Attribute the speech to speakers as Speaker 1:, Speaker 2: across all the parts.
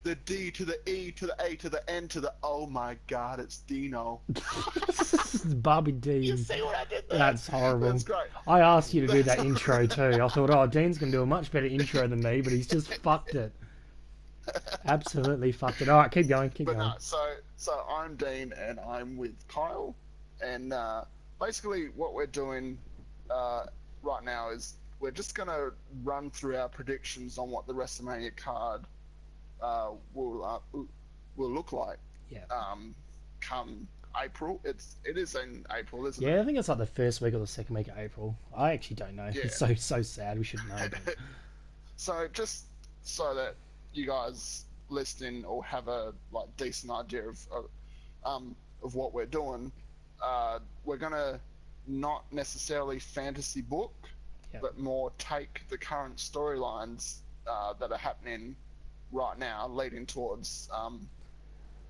Speaker 1: the D to the E to the A to the N to the, oh my god, it's Dino.
Speaker 2: Bobby Dean.
Speaker 1: You see what I did there?
Speaker 2: That's horrible.
Speaker 1: That's great.
Speaker 2: I asked you to do
Speaker 1: That's
Speaker 2: that intro too. I thought, oh, Dean's gonna do a much better intro than me, but he's just fucked it. Absolutely fucked it. All right, keep going, keep
Speaker 1: But
Speaker 2: going.
Speaker 1: no, so I'm Dean and I'm with Kyle, and basically what we're doing right now is we're just gonna run through our predictions on what the WrestleMania card will look like.
Speaker 2: Yeah.
Speaker 1: Come April. It is in April, isn't
Speaker 2: Yeah,
Speaker 1: it?
Speaker 2: I think it's like the first week or the second week of April. I actually don't know.
Speaker 1: Yeah.
Speaker 2: It's so sad. We should know. But...
Speaker 1: So just so that you guys listening or have a decent idea of what we're doing, we're gonna not necessarily fantasy book,
Speaker 2: Yep.
Speaker 1: but more take the current storylines that are happening right now, leading towards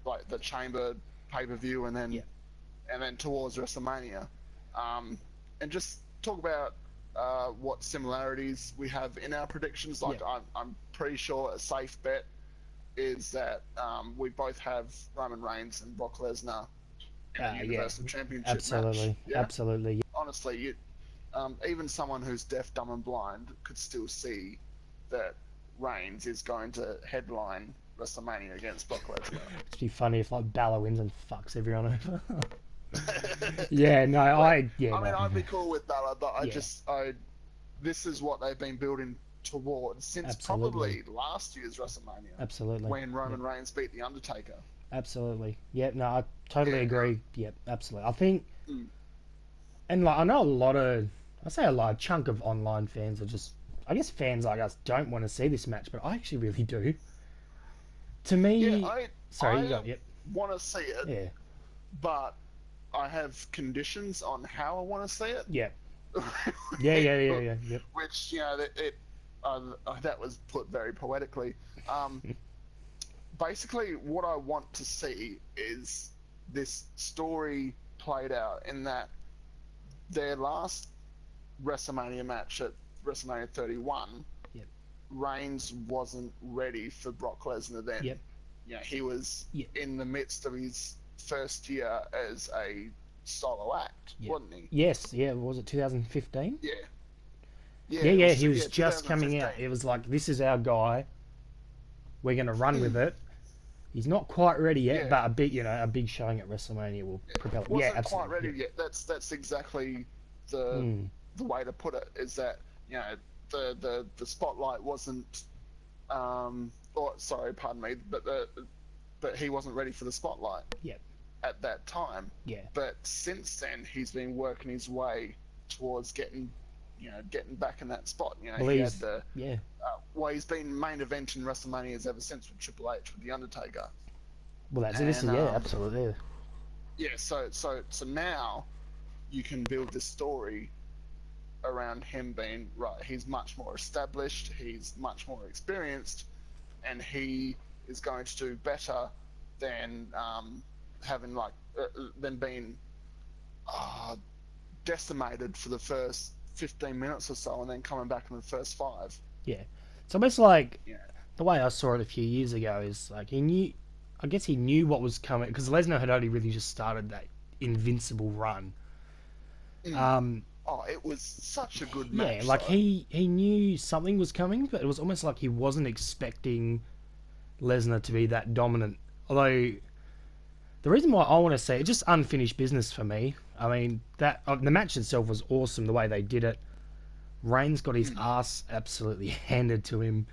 Speaker 1: like the Chamber pay-per-view, and then
Speaker 2: Yep.
Speaker 1: and then towards WrestleMania, and just talk about what similarities we have in our predictions. Like,
Speaker 2: Yeah.
Speaker 1: I'm pretty sure a safe bet is that we both have Roman Reigns and Brock Lesnar in a Universal Championship
Speaker 2: absolutely,
Speaker 1: match. Yeah?
Speaker 2: absolutely.
Speaker 1: Honestly, even someone who's deaf, dumb, and blind could still see that Reigns is going to headline WrestleMania against Brock Lesnar.
Speaker 2: It'd be funny if like Balor wins and fucks everyone over. Yeah, no, I mean,
Speaker 1: I'd be cool with Balor, but
Speaker 2: Yeah.
Speaker 1: this is what they've been building towards since
Speaker 2: Absolutely.
Speaker 1: probably last year's WrestleMania,
Speaker 2: Absolutely.
Speaker 1: when Roman Reigns beat The Undertaker.
Speaker 2: Absolutely. Yep, no, I totally
Speaker 1: Yeah.
Speaker 2: agree. Yep, absolutely. I think,
Speaker 1: Mm.
Speaker 2: and like, I know I say a large chunk of online fans are just, I guess fans like us don't want to see this match, but I actually really do. To me,
Speaker 1: Yeah,
Speaker 2: sorry,
Speaker 1: I
Speaker 2: you go, yep,
Speaker 1: want to see it,
Speaker 2: yeah,
Speaker 1: but I have conditions on how I want to see it.
Speaker 2: yeah, yeah, yep,
Speaker 1: Which, that was put very poetically. Basically, what I want to see is this story played out in that their last WrestleMania match at WrestleMania 31,
Speaker 2: Yep.
Speaker 1: Reigns wasn't ready for Brock Lesnar then.
Speaker 2: Yep.
Speaker 1: He was
Speaker 2: Yep.
Speaker 1: in the midst of his first year as a solo act,
Speaker 2: Yep.
Speaker 1: wasn't he?
Speaker 2: Yes, yeah, was it 2015?
Speaker 1: Yeah.
Speaker 2: Yeah, he was
Speaker 1: yeah,
Speaker 2: just coming out.
Speaker 1: 2015.
Speaker 2: It was like, this is our guy. We're gonna run with it. He's not quite ready yet,
Speaker 1: Yeah.
Speaker 2: but a big showing at WrestleMania will propel it.
Speaker 1: Wasn't
Speaker 2: Yeah, absolutely.
Speaker 1: quite ready yet. That's exactly the way to put it. Is that the spotlight wasn't pardon me, but he wasn't ready for the spotlight.
Speaker 2: Yep.
Speaker 1: At that time.
Speaker 2: Yeah.
Speaker 1: But since then, he's been working his way towards getting back in that spot.
Speaker 2: Well,
Speaker 1: he
Speaker 2: he's-
Speaker 1: had the
Speaker 2: Yeah.
Speaker 1: he's been main eventing WrestleManias ever since with Triple H with The Undertaker.
Speaker 2: Well, that's it. This is,
Speaker 1: And,
Speaker 2: absolutely.
Speaker 1: Yeah, so now you can build this story around him being right. He's much more established. He's much more experienced, and he is going to do better than than being decimated for the first 15 minutes or so, and then coming back in the first 5.
Speaker 2: Yeah. It's almost like
Speaker 1: Yeah.
Speaker 2: the way I saw it a few years ago is like I guess he knew what was coming because Lesnar had only really just started that invincible run.
Speaker 1: It was such a good match.
Speaker 2: Yeah, like
Speaker 1: though.
Speaker 2: he knew something was coming, but it was almost like he wasn't expecting Lesnar to be that dominant. Although the reason why I want to say it, just unfinished business for me. I mean that the match itself was awesome the way they did it. Reigns got his ass absolutely handed to him.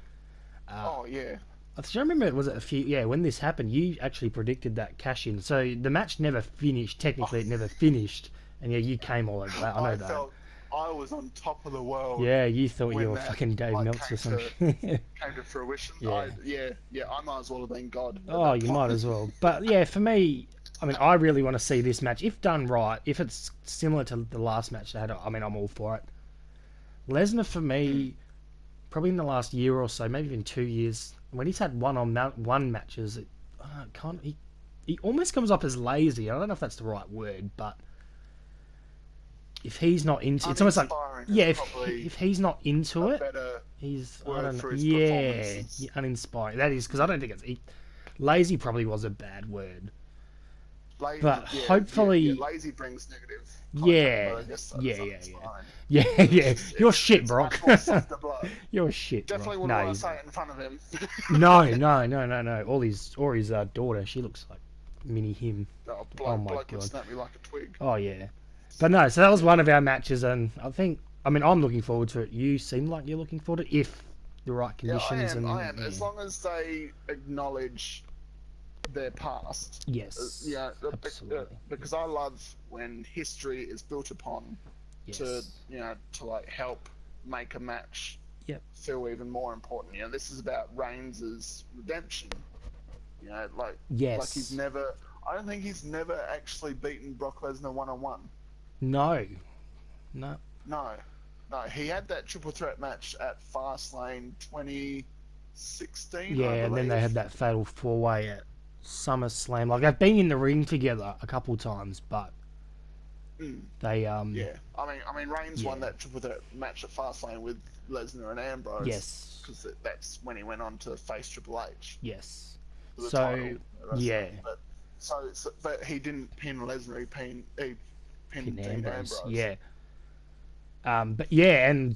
Speaker 1: Yeah.
Speaker 2: I remember when this happened, you actually predicted that cash in. So the match never finished. Technically, it never finished. And yeah, you came all over that. I know that.
Speaker 1: Felt I was on top of the world.
Speaker 2: Yeah, you thought
Speaker 1: when
Speaker 2: you were
Speaker 1: that,
Speaker 2: fucking Dave Meltzer or something.
Speaker 1: came to fruition.
Speaker 2: Yeah.
Speaker 1: I might as well have been God.
Speaker 2: Oh, you might as well. But yeah, for me, I mean, I really want to see this match. If done right, if it's similar to the last match they had, I mean, I'm all for it. Lesnar, for me, probably in the last year or so, maybe even 2 years, when he's had one-on-one matches, he almost comes up as lazy. I don't know if that's the right word, but if he's not into, it's almost like,
Speaker 1: Uninspiring
Speaker 2: yeah,
Speaker 1: is probably
Speaker 2: if he's not into
Speaker 1: a
Speaker 2: it,
Speaker 1: better
Speaker 2: he's, I
Speaker 1: word
Speaker 2: don't know,
Speaker 1: for his
Speaker 2: yeah,
Speaker 1: performances.
Speaker 2: uninspiring. That is because I don't think lazy probably was a bad word, but
Speaker 1: Yeah.
Speaker 2: hopefully,
Speaker 1: Lazy brings negative content,
Speaker 2: yeah,
Speaker 1: but I guess so
Speaker 2: yeah,
Speaker 1: does
Speaker 2: yeah, yeah,
Speaker 1: uninspiring.
Speaker 2: yeah,
Speaker 1: It's
Speaker 2: yeah.
Speaker 1: just
Speaker 2: You're shit,
Speaker 1: it's a
Speaker 2: Brock.
Speaker 1: much more softer blow.
Speaker 2: You're shit,
Speaker 1: Definitely
Speaker 2: Brock.
Speaker 1: wouldn't
Speaker 2: No,
Speaker 1: want to
Speaker 2: he's
Speaker 1: say
Speaker 2: not.
Speaker 1: it in front of him.
Speaker 2: No, no, no, no, no. Or his daughter. She looks like mini him.
Speaker 1: Oh,
Speaker 2: Oh my
Speaker 1: bloke would
Speaker 2: god.
Speaker 1: snap me like a twig.
Speaker 2: Oh yeah. But no, so that was one of our matches, and I mean, I'm looking forward to it. You seem like you're looking forward to it if the right
Speaker 1: Yeah, I
Speaker 2: conditions
Speaker 1: am.
Speaker 2: and
Speaker 1: I am. As long as they acknowledge their past.
Speaker 2: yes,
Speaker 1: Yeah,
Speaker 2: absolutely.
Speaker 1: because I love when history is built upon to
Speaker 2: Yes.
Speaker 1: to like help make a match
Speaker 2: Yep.
Speaker 1: feel even more important. This is about Reigns' redemption. Like he's
Speaker 2: Yes.
Speaker 1: never. I don't think he's never actually beaten Brock Lesnar one-on-one.
Speaker 2: No. No.
Speaker 1: No, no, he had that triple threat match at Fastlane 2016,
Speaker 2: Yeah,
Speaker 1: I
Speaker 2: and then they
Speaker 1: believe.
Speaker 2: had that fatal four-way at SummerSlam. Like they've been in the ring together a couple times, but
Speaker 1: Mm.
Speaker 2: they
Speaker 1: Yeah, I mean, Reigns
Speaker 2: yeah.
Speaker 1: won that triple threat match at Fastlane with Lesnar and Ambrose
Speaker 2: Yes.
Speaker 1: because that's when he went on to face Triple H
Speaker 2: Yes.
Speaker 1: for the
Speaker 2: So
Speaker 1: title. At WrestleMania.
Speaker 2: yeah,
Speaker 1: But he didn't pin Lesnar. He pinned
Speaker 2: Finn
Speaker 1: Dean
Speaker 2: Ambrose.
Speaker 1: Ambrose.
Speaker 2: Yeah. But yeah, and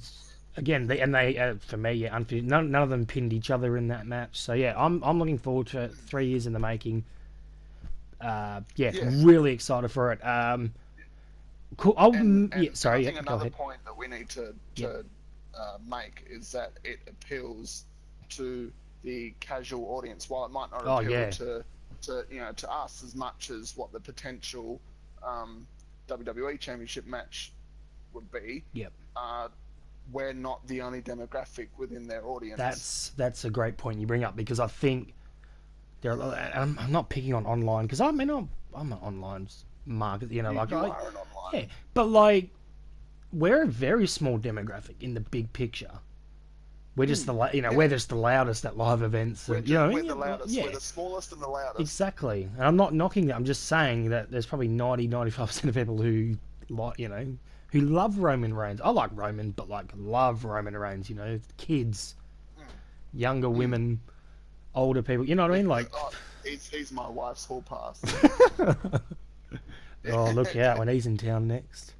Speaker 2: again, they for me, yeah, none of them pinned each other in that match. So yeah, I'm looking forward to it. 3 years in the making. Yeah,
Speaker 1: Yeah.
Speaker 2: really excited for it. Cool.
Speaker 1: And
Speaker 2: Yeah, sorry.
Speaker 1: I think
Speaker 2: Yeah, go
Speaker 1: another
Speaker 2: ahead.
Speaker 1: point that we need to
Speaker 2: Yep.
Speaker 1: make is that it appeals to the casual audience, while it might not
Speaker 2: Oh
Speaker 1: appeal
Speaker 2: yeah.
Speaker 1: to us as much as what the potential WWE Championship match would be.
Speaker 2: Yep.
Speaker 1: We're not the only demographic within their audience.
Speaker 2: That's a great point you bring up because I think there are. I'm not picking on online because I mean I'm an online market.
Speaker 1: You,
Speaker 2: Like
Speaker 1: you are an online.
Speaker 2: yeah, but like we're a very small demographic in the big picture. We're just we're just the loudest at live events, and
Speaker 1: We're the loudest.
Speaker 2: yeah,
Speaker 1: We're the smallest and the loudest.
Speaker 2: exactly. And I'm not knocking that. I'm just saying that there's probably 95% of people who like who love Roman Reigns. I like Roman, but like love Roman Reigns. Kids, younger women, older people. You know what I mean? Like,
Speaker 1: Oh, he's my wife's hall pass.
Speaker 2: oh look out when he's in town next.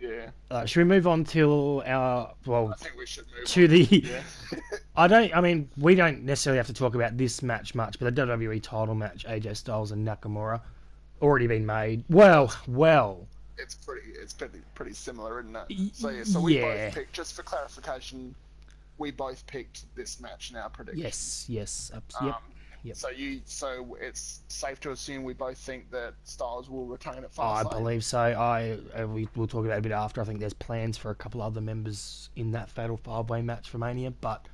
Speaker 1: Yeah.
Speaker 2: Should we move on to our
Speaker 1: I think we should move
Speaker 2: to
Speaker 1: on.
Speaker 2: the
Speaker 1: Yeah.
Speaker 2: I mean, we don't necessarily have to talk about this match much, but the WWE title match, AJ Styles and Nakamura, already been made. Well,
Speaker 1: It's pretty similar, isn't it? So we
Speaker 2: yeah.
Speaker 1: both picked, just for clarification, we both picked this match in our prediction.
Speaker 2: Yes, yep.
Speaker 1: So it's safe to assume we both think that Styles will retain at
Speaker 2: I
Speaker 1: Fastlane.
Speaker 2: believe so. We'll talk about it a bit after. I think there's plans for a couple other members in that fatal 5-way match for Mania, but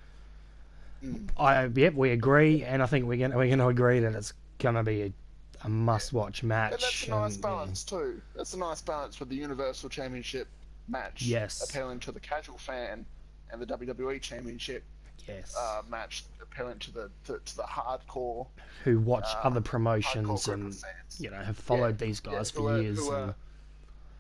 Speaker 2: we agree, and I think we're gonna agree that it's gonna be a must-watch match.
Speaker 1: And that's a nice balance too. That's a nice balance with the Universal Championship match
Speaker 2: Yes.
Speaker 1: appealing to the casual fan, and the WWE Championship
Speaker 2: Yes.
Speaker 1: match appealing to the hardcore
Speaker 2: Who watch other
Speaker 1: hardcore
Speaker 2: promotions
Speaker 1: group
Speaker 2: and
Speaker 1: of fans.
Speaker 2: have followed these guys for years.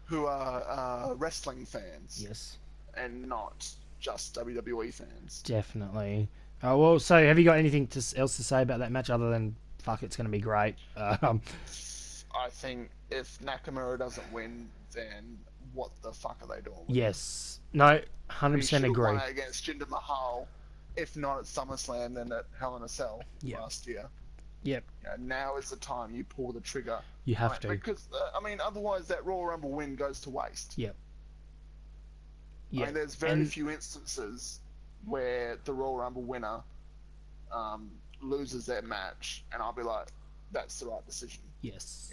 Speaker 1: Who are wrestling fans
Speaker 2: Yes,
Speaker 1: and not just WWE fans.
Speaker 2: definitely. Well, so have you got anything else to say about that match other than fuck, it's going to be great?
Speaker 1: I think if Nakamura doesn't win, then what the fuck are they doing?
Speaker 2: Yes. No, 100% agree.
Speaker 1: Won it against Jinder Mahal, if not at SummerSlam, then at Hell in a Cell last year.
Speaker 2: Yep.
Speaker 1: Now is the time you pull the trigger.
Speaker 2: You have to.
Speaker 1: Because, otherwise that Royal Rumble win goes to waste.
Speaker 2: Yep.
Speaker 1: I mean, there's very few instances where the Royal Rumble winner loses their match, and I'll be like, that's the right decision.
Speaker 2: Yes.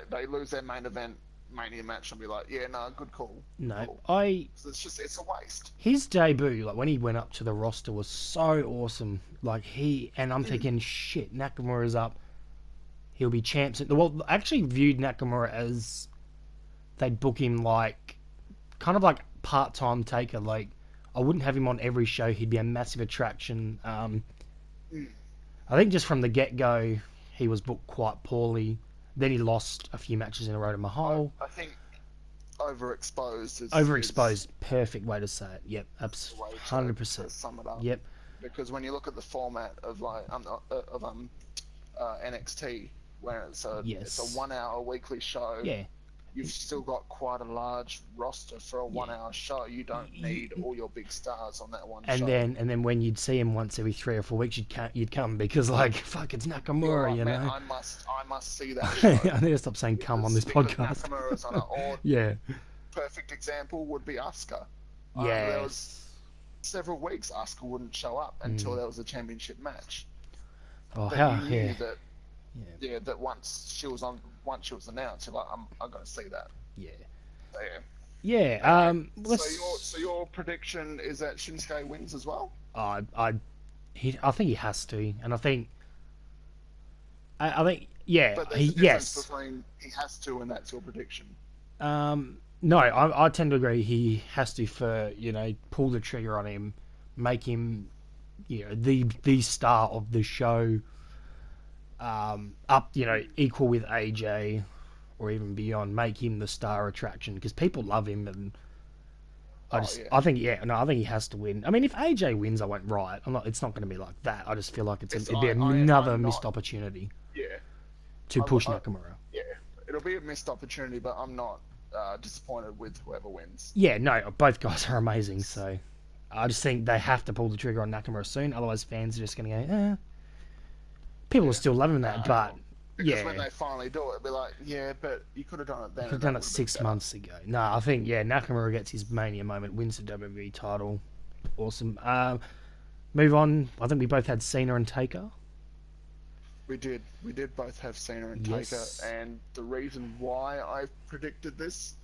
Speaker 1: They lose their main event Mania match, and I'll be like, yeah, no, good call.
Speaker 2: No,
Speaker 1: cool. So it's a waste.
Speaker 2: His debut, like when he went up to the roster, was so awesome. Like I'm thinking, shit, Nakamura's up. He'll be champ. Well, I actually viewed Nakamura as they'd book him like kind of like part-time Taker. Like I wouldn't have him on every show. He'd be a massive attraction. I think just from the get-go, he was booked quite poorly. Then he lost a few matches in a row to Mahal.
Speaker 1: I think overexposed.
Speaker 2: Overexposed, perfect way to say it. Yep,
Speaker 1: The way
Speaker 2: 100%.
Speaker 1: to sum it up.
Speaker 2: Yep.
Speaker 1: Because when you look at the format of NXT, where it's a
Speaker 2: Yes.
Speaker 1: 1 hour weekly show,
Speaker 2: Yeah.
Speaker 1: you've still got quite a large roster for a 1 hour show. You don't need all your big stars on that one show.
Speaker 2: And then when you'd see him once every 3 or 4 weeks, you'd come because like fuck, it's Nakamura,
Speaker 1: Like,
Speaker 2: you
Speaker 1: man,
Speaker 2: know.
Speaker 1: I must see that show.
Speaker 2: I need to stop saying "come" on this podcast.
Speaker 1: Nakamura's on it. Or
Speaker 2: Yeah.
Speaker 1: perfect example would be Asuka.
Speaker 2: Yeah.
Speaker 1: There was several weeks Asuka wouldn't show up until there was a championship match.
Speaker 2: Oh,
Speaker 1: But
Speaker 2: how?
Speaker 1: you knew
Speaker 2: Yeah.
Speaker 1: that. Yeah, that once she was announced, you're like, I'm going to see that.
Speaker 2: Yeah.
Speaker 1: So, yeah.
Speaker 2: Yeah.
Speaker 1: So your prediction is that Shinsuke wins as well?
Speaker 2: I think he has to, and I think yeah.
Speaker 1: But there's a difference between he has to and that's your prediction.
Speaker 2: No, I tend to agree. He has to pull the trigger on him, make him, the star of the show. Up, equal with AJ, or even beyond. Make him the star attraction because people love him, and I think he has to win. I mean, if AJ wins, I won't riot. It's not going to be like that. I just feel like it'd be another missed opportunity.
Speaker 1: Yeah.
Speaker 2: To push Nakamura.
Speaker 1: Yeah, it'll be a missed opportunity, but I'm not disappointed with whoever wins.
Speaker 2: Yeah, no, both guys are amazing. So I just think they have to pull the trigger on Nakamura soon. Otherwise, fans are just going to go, People are still loving that, but
Speaker 1: because when they finally do it, it'll be like, yeah, but you could have done it then.
Speaker 2: You could have done it 6 months ago. No, I think Nakamura gets his Mania moment, wins the WWE title. Awesome. Move on. I think we both had Cena and Taker.
Speaker 1: We did both have Cena and
Speaker 2: Yes.
Speaker 1: Taker, and the reason why I predicted this,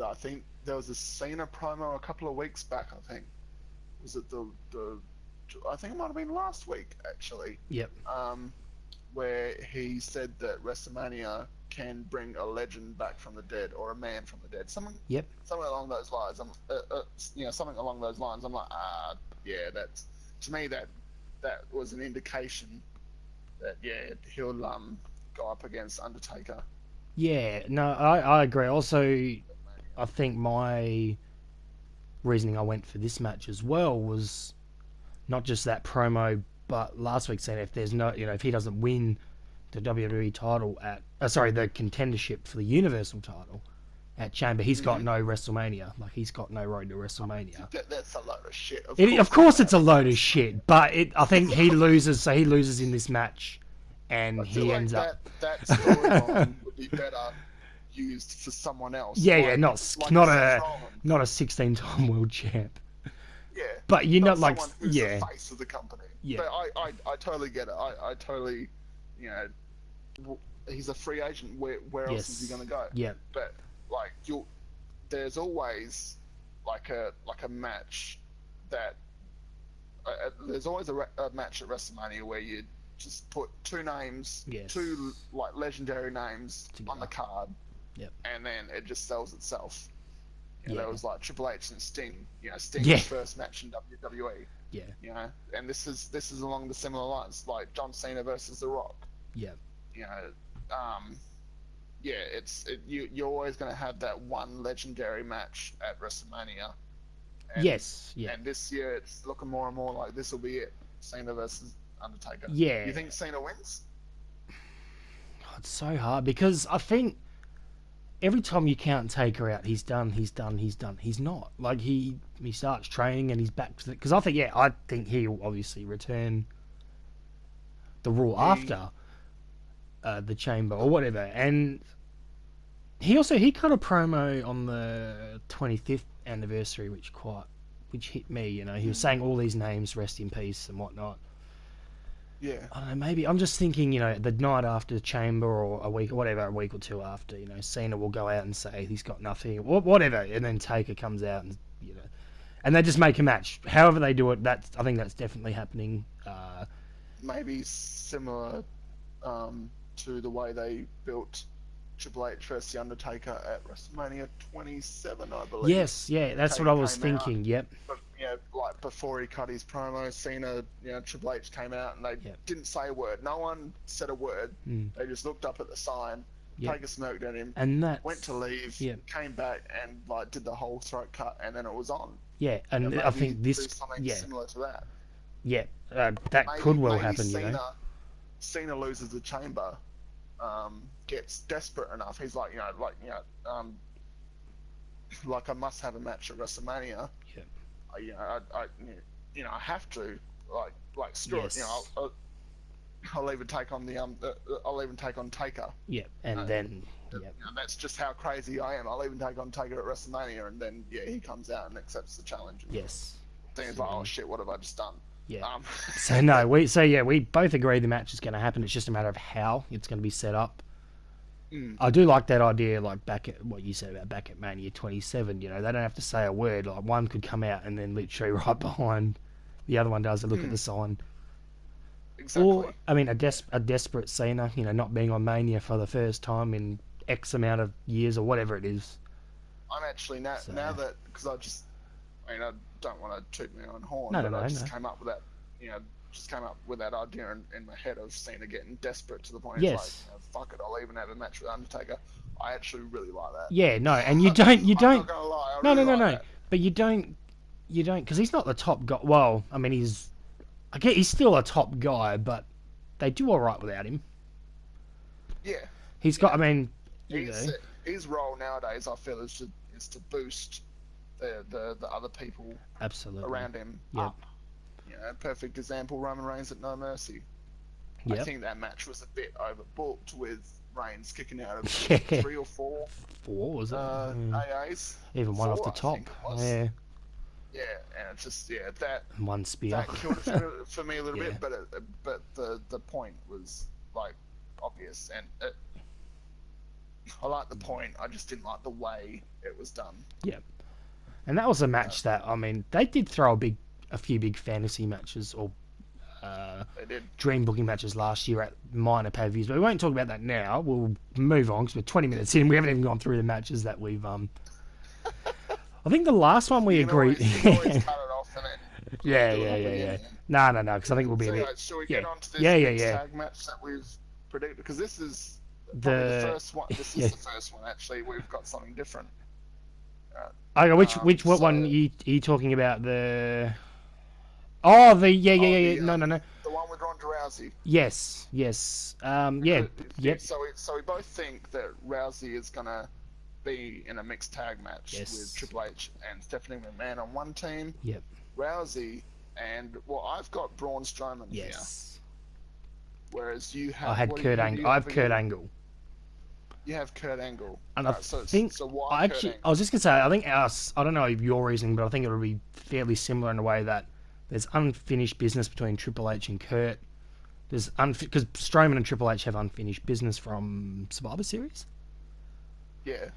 Speaker 1: I think there was a Cena promo a couple of weeks back. I think was it I think it might have been last week actually.
Speaker 2: Yep.
Speaker 1: Where he said that Wrestlemania can bring a legend back from the dead or a man from the dead. Something along those lines. Something along those lines. I'm like, yeah, that's to me that was an indication that he'll go up against Undertaker.
Speaker 2: Yeah, no, I agree. Also, I think my reasoning I went for this match as well was not just that promo, but last week saying if there's if he doesn't win the WWE title the contendership for the Universal title at Chamber, he's got no WrestleMania. Like, he's got no road to WrestleMania.
Speaker 1: That's a load of shit.
Speaker 2: Of course it's a load of shit, but I think he loses. So he loses in this match, and he ends up.
Speaker 1: That storyline would be better used for someone else.
Speaker 2: Not a 16-time world champ.
Speaker 1: Yeah,
Speaker 2: but
Speaker 1: someone who's the face of the company.
Speaker 2: Yeah,
Speaker 1: but I totally get it. I totally, he's a free agent. Where else is he going to go?
Speaker 2: Yeah,
Speaker 1: but there's always like a match that there's always a match at WrestleMania where you just put two names, two like legendary names together on the card, and then it just sells itself. There was like Triple H and Sting. Sting's first match in WWE. Yeah. And this is along the similar lines, like John Cena versus The Rock. Yeah. You're always going to have that one legendary match at WrestleMania. And, And this year it's looking more and more like this will be it. Cena versus Undertaker. Yeah. You think Cena wins?
Speaker 2: It's so hard because I think every time you count Taker out, he's done. He's not. Like, he starts training and he's back to it. Because I think he'll obviously return the Raw after the Chamber or whatever. And he cut a promo on the 25th anniversary, which hit me. He was saying all these names, rest in peace and whatnot.
Speaker 1: Yeah.
Speaker 2: I don't know, maybe I'm just thinking, the night after the Chamber or a week or two after, Cena will go out and say he's got nothing, or whatever, and then Taker comes out and, and they just make a match. However they do it, I think that's definitely happening.
Speaker 1: Maybe similar to the way they built Triple H versus The Undertaker at WrestleMania 27, I believe.
Speaker 2: Yes, that's what I was thinking, yep.
Speaker 1: But, like before he cut his promo, Cena, Triple H came out and they didn't say a word. No one said a word. They just looked up at the sign
Speaker 2: Yep.
Speaker 1: Taker smirked at him,
Speaker 2: And that's...
Speaker 1: went to leave,
Speaker 2: Yep.
Speaker 1: came back and like did the whole throat cut, and then it was on.
Speaker 2: Yeah, and
Speaker 1: Maybe
Speaker 2: I think this...
Speaker 1: do something
Speaker 2: Yeah,
Speaker 1: similar to that.
Speaker 2: yeah, that could well happen, you know.
Speaker 1: Cena loses the chamber, gets desperate enough. He's like, like I must have a match at WrestleMania.
Speaker 2: Yeah.
Speaker 1: I have to. Like screw it. I'll even take on I'll even take on Taker.
Speaker 2: Yeah, and then... Yeah.
Speaker 1: That's just how crazy I am. I'll even take on Taker at WrestleMania, and then he comes out and accepts the challenge.
Speaker 2: Yes.
Speaker 1: Then he's like, oh shit, what have I just done?
Speaker 2: Yeah. So no, we both agree the match is going to happen. It's just a matter of how it's going to be set up. I do like that idea, like back at what you said about back at Mania 27. You know, they don't have to say a word. Like one could come out and then literally right behind the other one does a look at the sign.
Speaker 1: Exactly.
Speaker 2: Or I mean, a desperate Cena, you know, not being on Mania for the first time in X amount of years or whatever it is.
Speaker 1: I'm actually now that because I don't want to toot my own horn,
Speaker 2: No,
Speaker 1: but
Speaker 2: no,
Speaker 1: I
Speaker 2: no,
Speaker 1: just
Speaker 2: no.
Speaker 1: came up with that, idea in my head of Cena getting desperate to the point
Speaker 2: Yes.
Speaker 1: it's like, fuck it, I'll even have a match with Undertaker. I actually really like that.
Speaker 2: Yeah, no, and you don't.
Speaker 1: I'm not gonna lie, I really like that.
Speaker 2: But you don't, because he's not the top guy. Well, I mean, he's still a top guy, but they do all right without him.
Speaker 1: Yeah.
Speaker 2: He's got. I mean, you know,
Speaker 1: his role nowadays, I feel, is to boost the other people
Speaker 2: absolutely
Speaker 1: around him up. You know, perfect example: Roman Reigns at No Mercy. I think that match was a bit overbooked with Reigns kicking out of 3 or 4.
Speaker 2: 4 was it?
Speaker 1: AAs.
Speaker 2: Even one
Speaker 1: 4,
Speaker 2: off the
Speaker 1: I
Speaker 2: top.
Speaker 1: think it was.
Speaker 2: Yeah.
Speaker 1: Yeah, and it's just that
Speaker 2: One spear.
Speaker 1: that killed it for me a little bit, but the point was like obvious, and I like the point. I just didn't like the way it was done.
Speaker 2: Yeah, and that was a match that, I mean, they did throw a few big fantasy matches or
Speaker 1: They did.
Speaker 2: dream booking matches last year at minor pay-per-views, but we won't talk about that now. We'll move on because we're 20 minutes in. We haven't even gone through the matches that we've I think the last one we agreed.
Speaker 1: You can always cut it off, innit?
Speaker 2: Yeah. No, because I think we'll be a bit.
Speaker 1: Shall we get on to this tag match that we've predicted? Because this is the first one. This is the first one. Actually, we've got something different.
Speaker 2: Okay, what one are you talking about? No.
Speaker 1: No. The one with Ronda Rousey.
Speaker 2: Yes. Yep.
Speaker 1: So we both think that Rousey is gonna be in a mixed tag match with Triple H and Stephanie McMahon on one team.
Speaker 2: Yep.
Speaker 1: Rousey and I've got Braun Strowman here. Whereas you have.
Speaker 2: I had Kurt Angle. I have Kurt Angle.
Speaker 1: You have Kurt Angle.
Speaker 2: And I think I was just gonna say, I think I don't know your reasoning, but I think it would be fairly similar in a way that there's unfinished business between Triple H and Kurt. There's because Strowman and Triple H have unfinished business from Survivor Series.
Speaker 1: Yeah.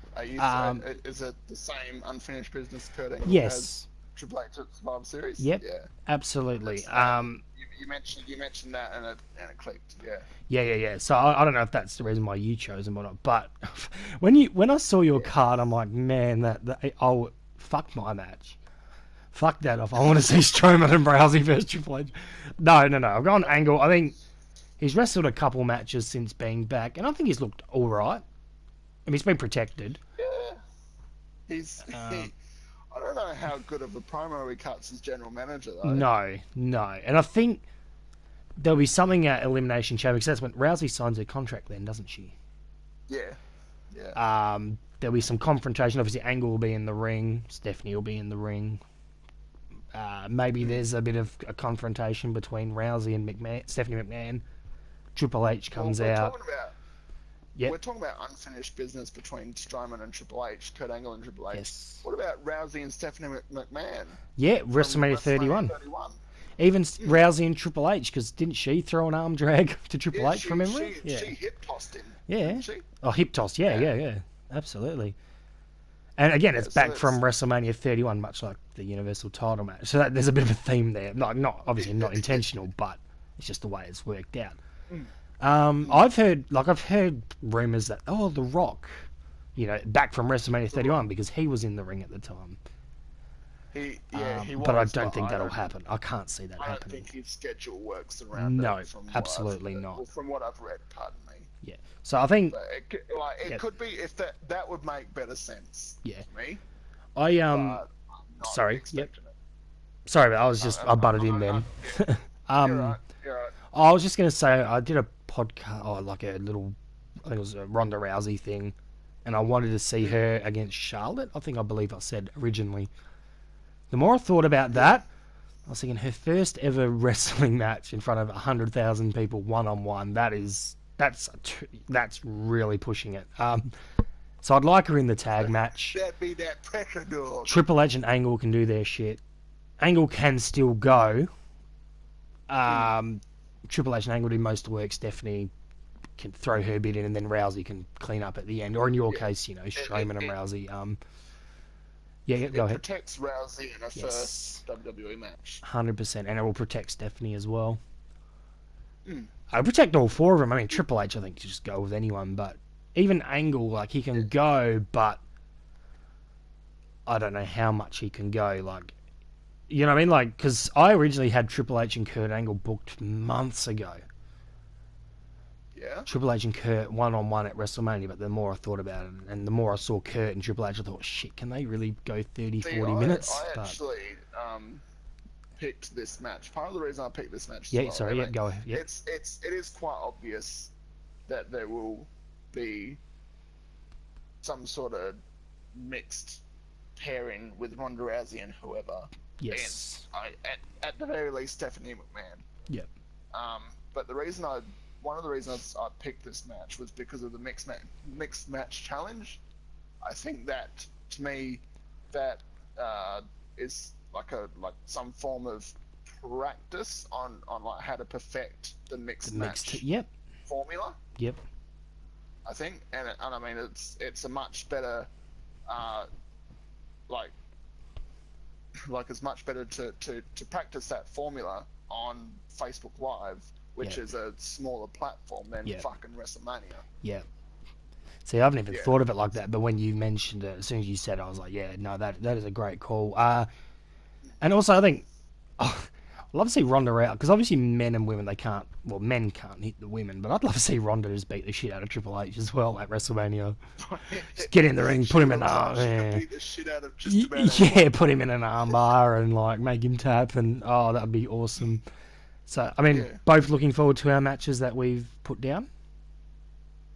Speaker 1: Is it the same unfinished business Kurt Angle has Triple H at Survivor Series?
Speaker 2: Yep. Yeah. Absolutely.
Speaker 1: You mentioned that and it clicked.
Speaker 2: Yeah. So I don't know if that's the reason why you chose him or not, but when I saw your card, I'm like, man, fuck my match. Fuck that off. I want to see Strowman and Rousey versus Triple H. No. I've gone Angle. I think he's wrestled a couple matches since being back, and I think he's looked all right. I mean, he's been protected.
Speaker 1: Yeah. I don't know how good of a promo he cuts as general manager, though.
Speaker 2: No. And I think there'll be something at Elimination Chamber, because that's when Rousey signs her contract then, doesn't she?
Speaker 1: Yeah.
Speaker 2: There'll be some confrontation. Obviously, Angle will be in the ring. Stephanie will be in the ring. Maybe there's a bit of a confrontation between Rousey and Stephanie McMahon. Triple H comes out.
Speaker 1: We're talking about unfinished business between Strowman and Triple H, Kurt Angle and Triple H.
Speaker 2: Yes.
Speaker 1: What about Rousey and Stephanie McMahon?
Speaker 2: Yeah, WrestleMania 31. Even Rousey and Triple H, because didn't she throw an arm drag to Triple H from memory?
Speaker 1: She hip tossed him.
Speaker 2: Yeah.
Speaker 1: Didn't she?
Speaker 2: Oh, hip toss. Yeah. Absolutely. And again, it's back from WrestleMania 31, much like the Universal title match. So there's a bit of a theme there. Not obviously not intentional, but it's just the way it's worked out. I've heard rumors that The Rock, back from WrestleMania 31 because he was in the ring at the time.
Speaker 1: He was,
Speaker 2: but I don't think that'll happen. I can't see that happening.
Speaker 1: I don't think his schedule works around
Speaker 2: No,
Speaker 1: it.
Speaker 2: absolutely not.
Speaker 1: From what I've read, pardon me.
Speaker 2: Yeah. So I think,
Speaker 1: But it
Speaker 2: yeah,
Speaker 1: could be if that would make better sense
Speaker 2: yeah.
Speaker 1: to me,
Speaker 2: I
Speaker 1: but I'm not
Speaker 2: sorry, yep.
Speaker 1: expecting it.
Speaker 2: Sorry, but I butted in then.
Speaker 1: Yeah, you're
Speaker 2: um,
Speaker 1: right. You're right.
Speaker 2: I was just gonna say I did a podcast, like a little, I think it was a Ronda Rousey thing, and I wanted to see her against Charlotte. I believe I said originally. The more I thought about that, I was thinking her first ever wrestling match in front of 100,000 people, one on one. That's really pushing it. So I'd like her in the tag match.
Speaker 1: That'd be that pressure dog.
Speaker 2: Triple H and Angle can do their shit. Angle can still go. Triple H and Angle do most of the work. Stephanie can throw her bit in, and then Rousey can clean up at the end. Or in your case, Strowman and Rousey. Yeah, go ahead.
Speaker 1: It protects Rousey in a first WWE match.
Speaker 2: 100%, and it will protect Stephanie as well. I protect all four of them. I mean, Triple H, I think, to just go with anyone, but even Angle, like, he can go, but I don't know how much he can go. Like, you know what I mean? Like, because I originally had Triple H and Kurt Angle booked months ago.
Speaker 1: Yeah.
Speaker 2: Triple H and Kurt one-on-one at WrestleMania, but the more I thought about it, and the more I saw Kurt and Triple H, I thought, shit, can they really go 30, 40 minutes?
Speaker 1: I actually picked this match. Part of the reason I picked this match
Speaker 2: go ahead. Yeah.
Speaker 1: It is quite obvious that there will be some sort of mixed pairing with Ronda Rousey and whoever.
Speaker 2: Yes.
Speaker 1: And at the very least, Stephanie McMahon.
Speaker 2: Yep.
Speaker 1: But one of the reasons I picked this match was because of the mixed match challenge. I think that, to me, that is like some form of practice on like how to perfect the mixed match formula.
Speaker 2: Yep.
Speaker 1: I think, and I mean it's a much better it's much better to practice that formula on Facebook Live, which is a smaller platform than fucking WrestleMania. Yeah.
Speaker 2: See, I haven't even thought of it like that, but when you mentioned it, as soon as you said it, I was like, yeah, no, that is a great call. And also, I think, I'd love to see Ronda out, because obviously men and women, men can't hit the women, but I'd love to see Ronda just beat the shit out of Triple H as well at WrestleMania. Just get in the ring, put him in put him in an armbar and like make him tap, and that would be awesome. So, I mean, both looking forward to our matches that we've put down.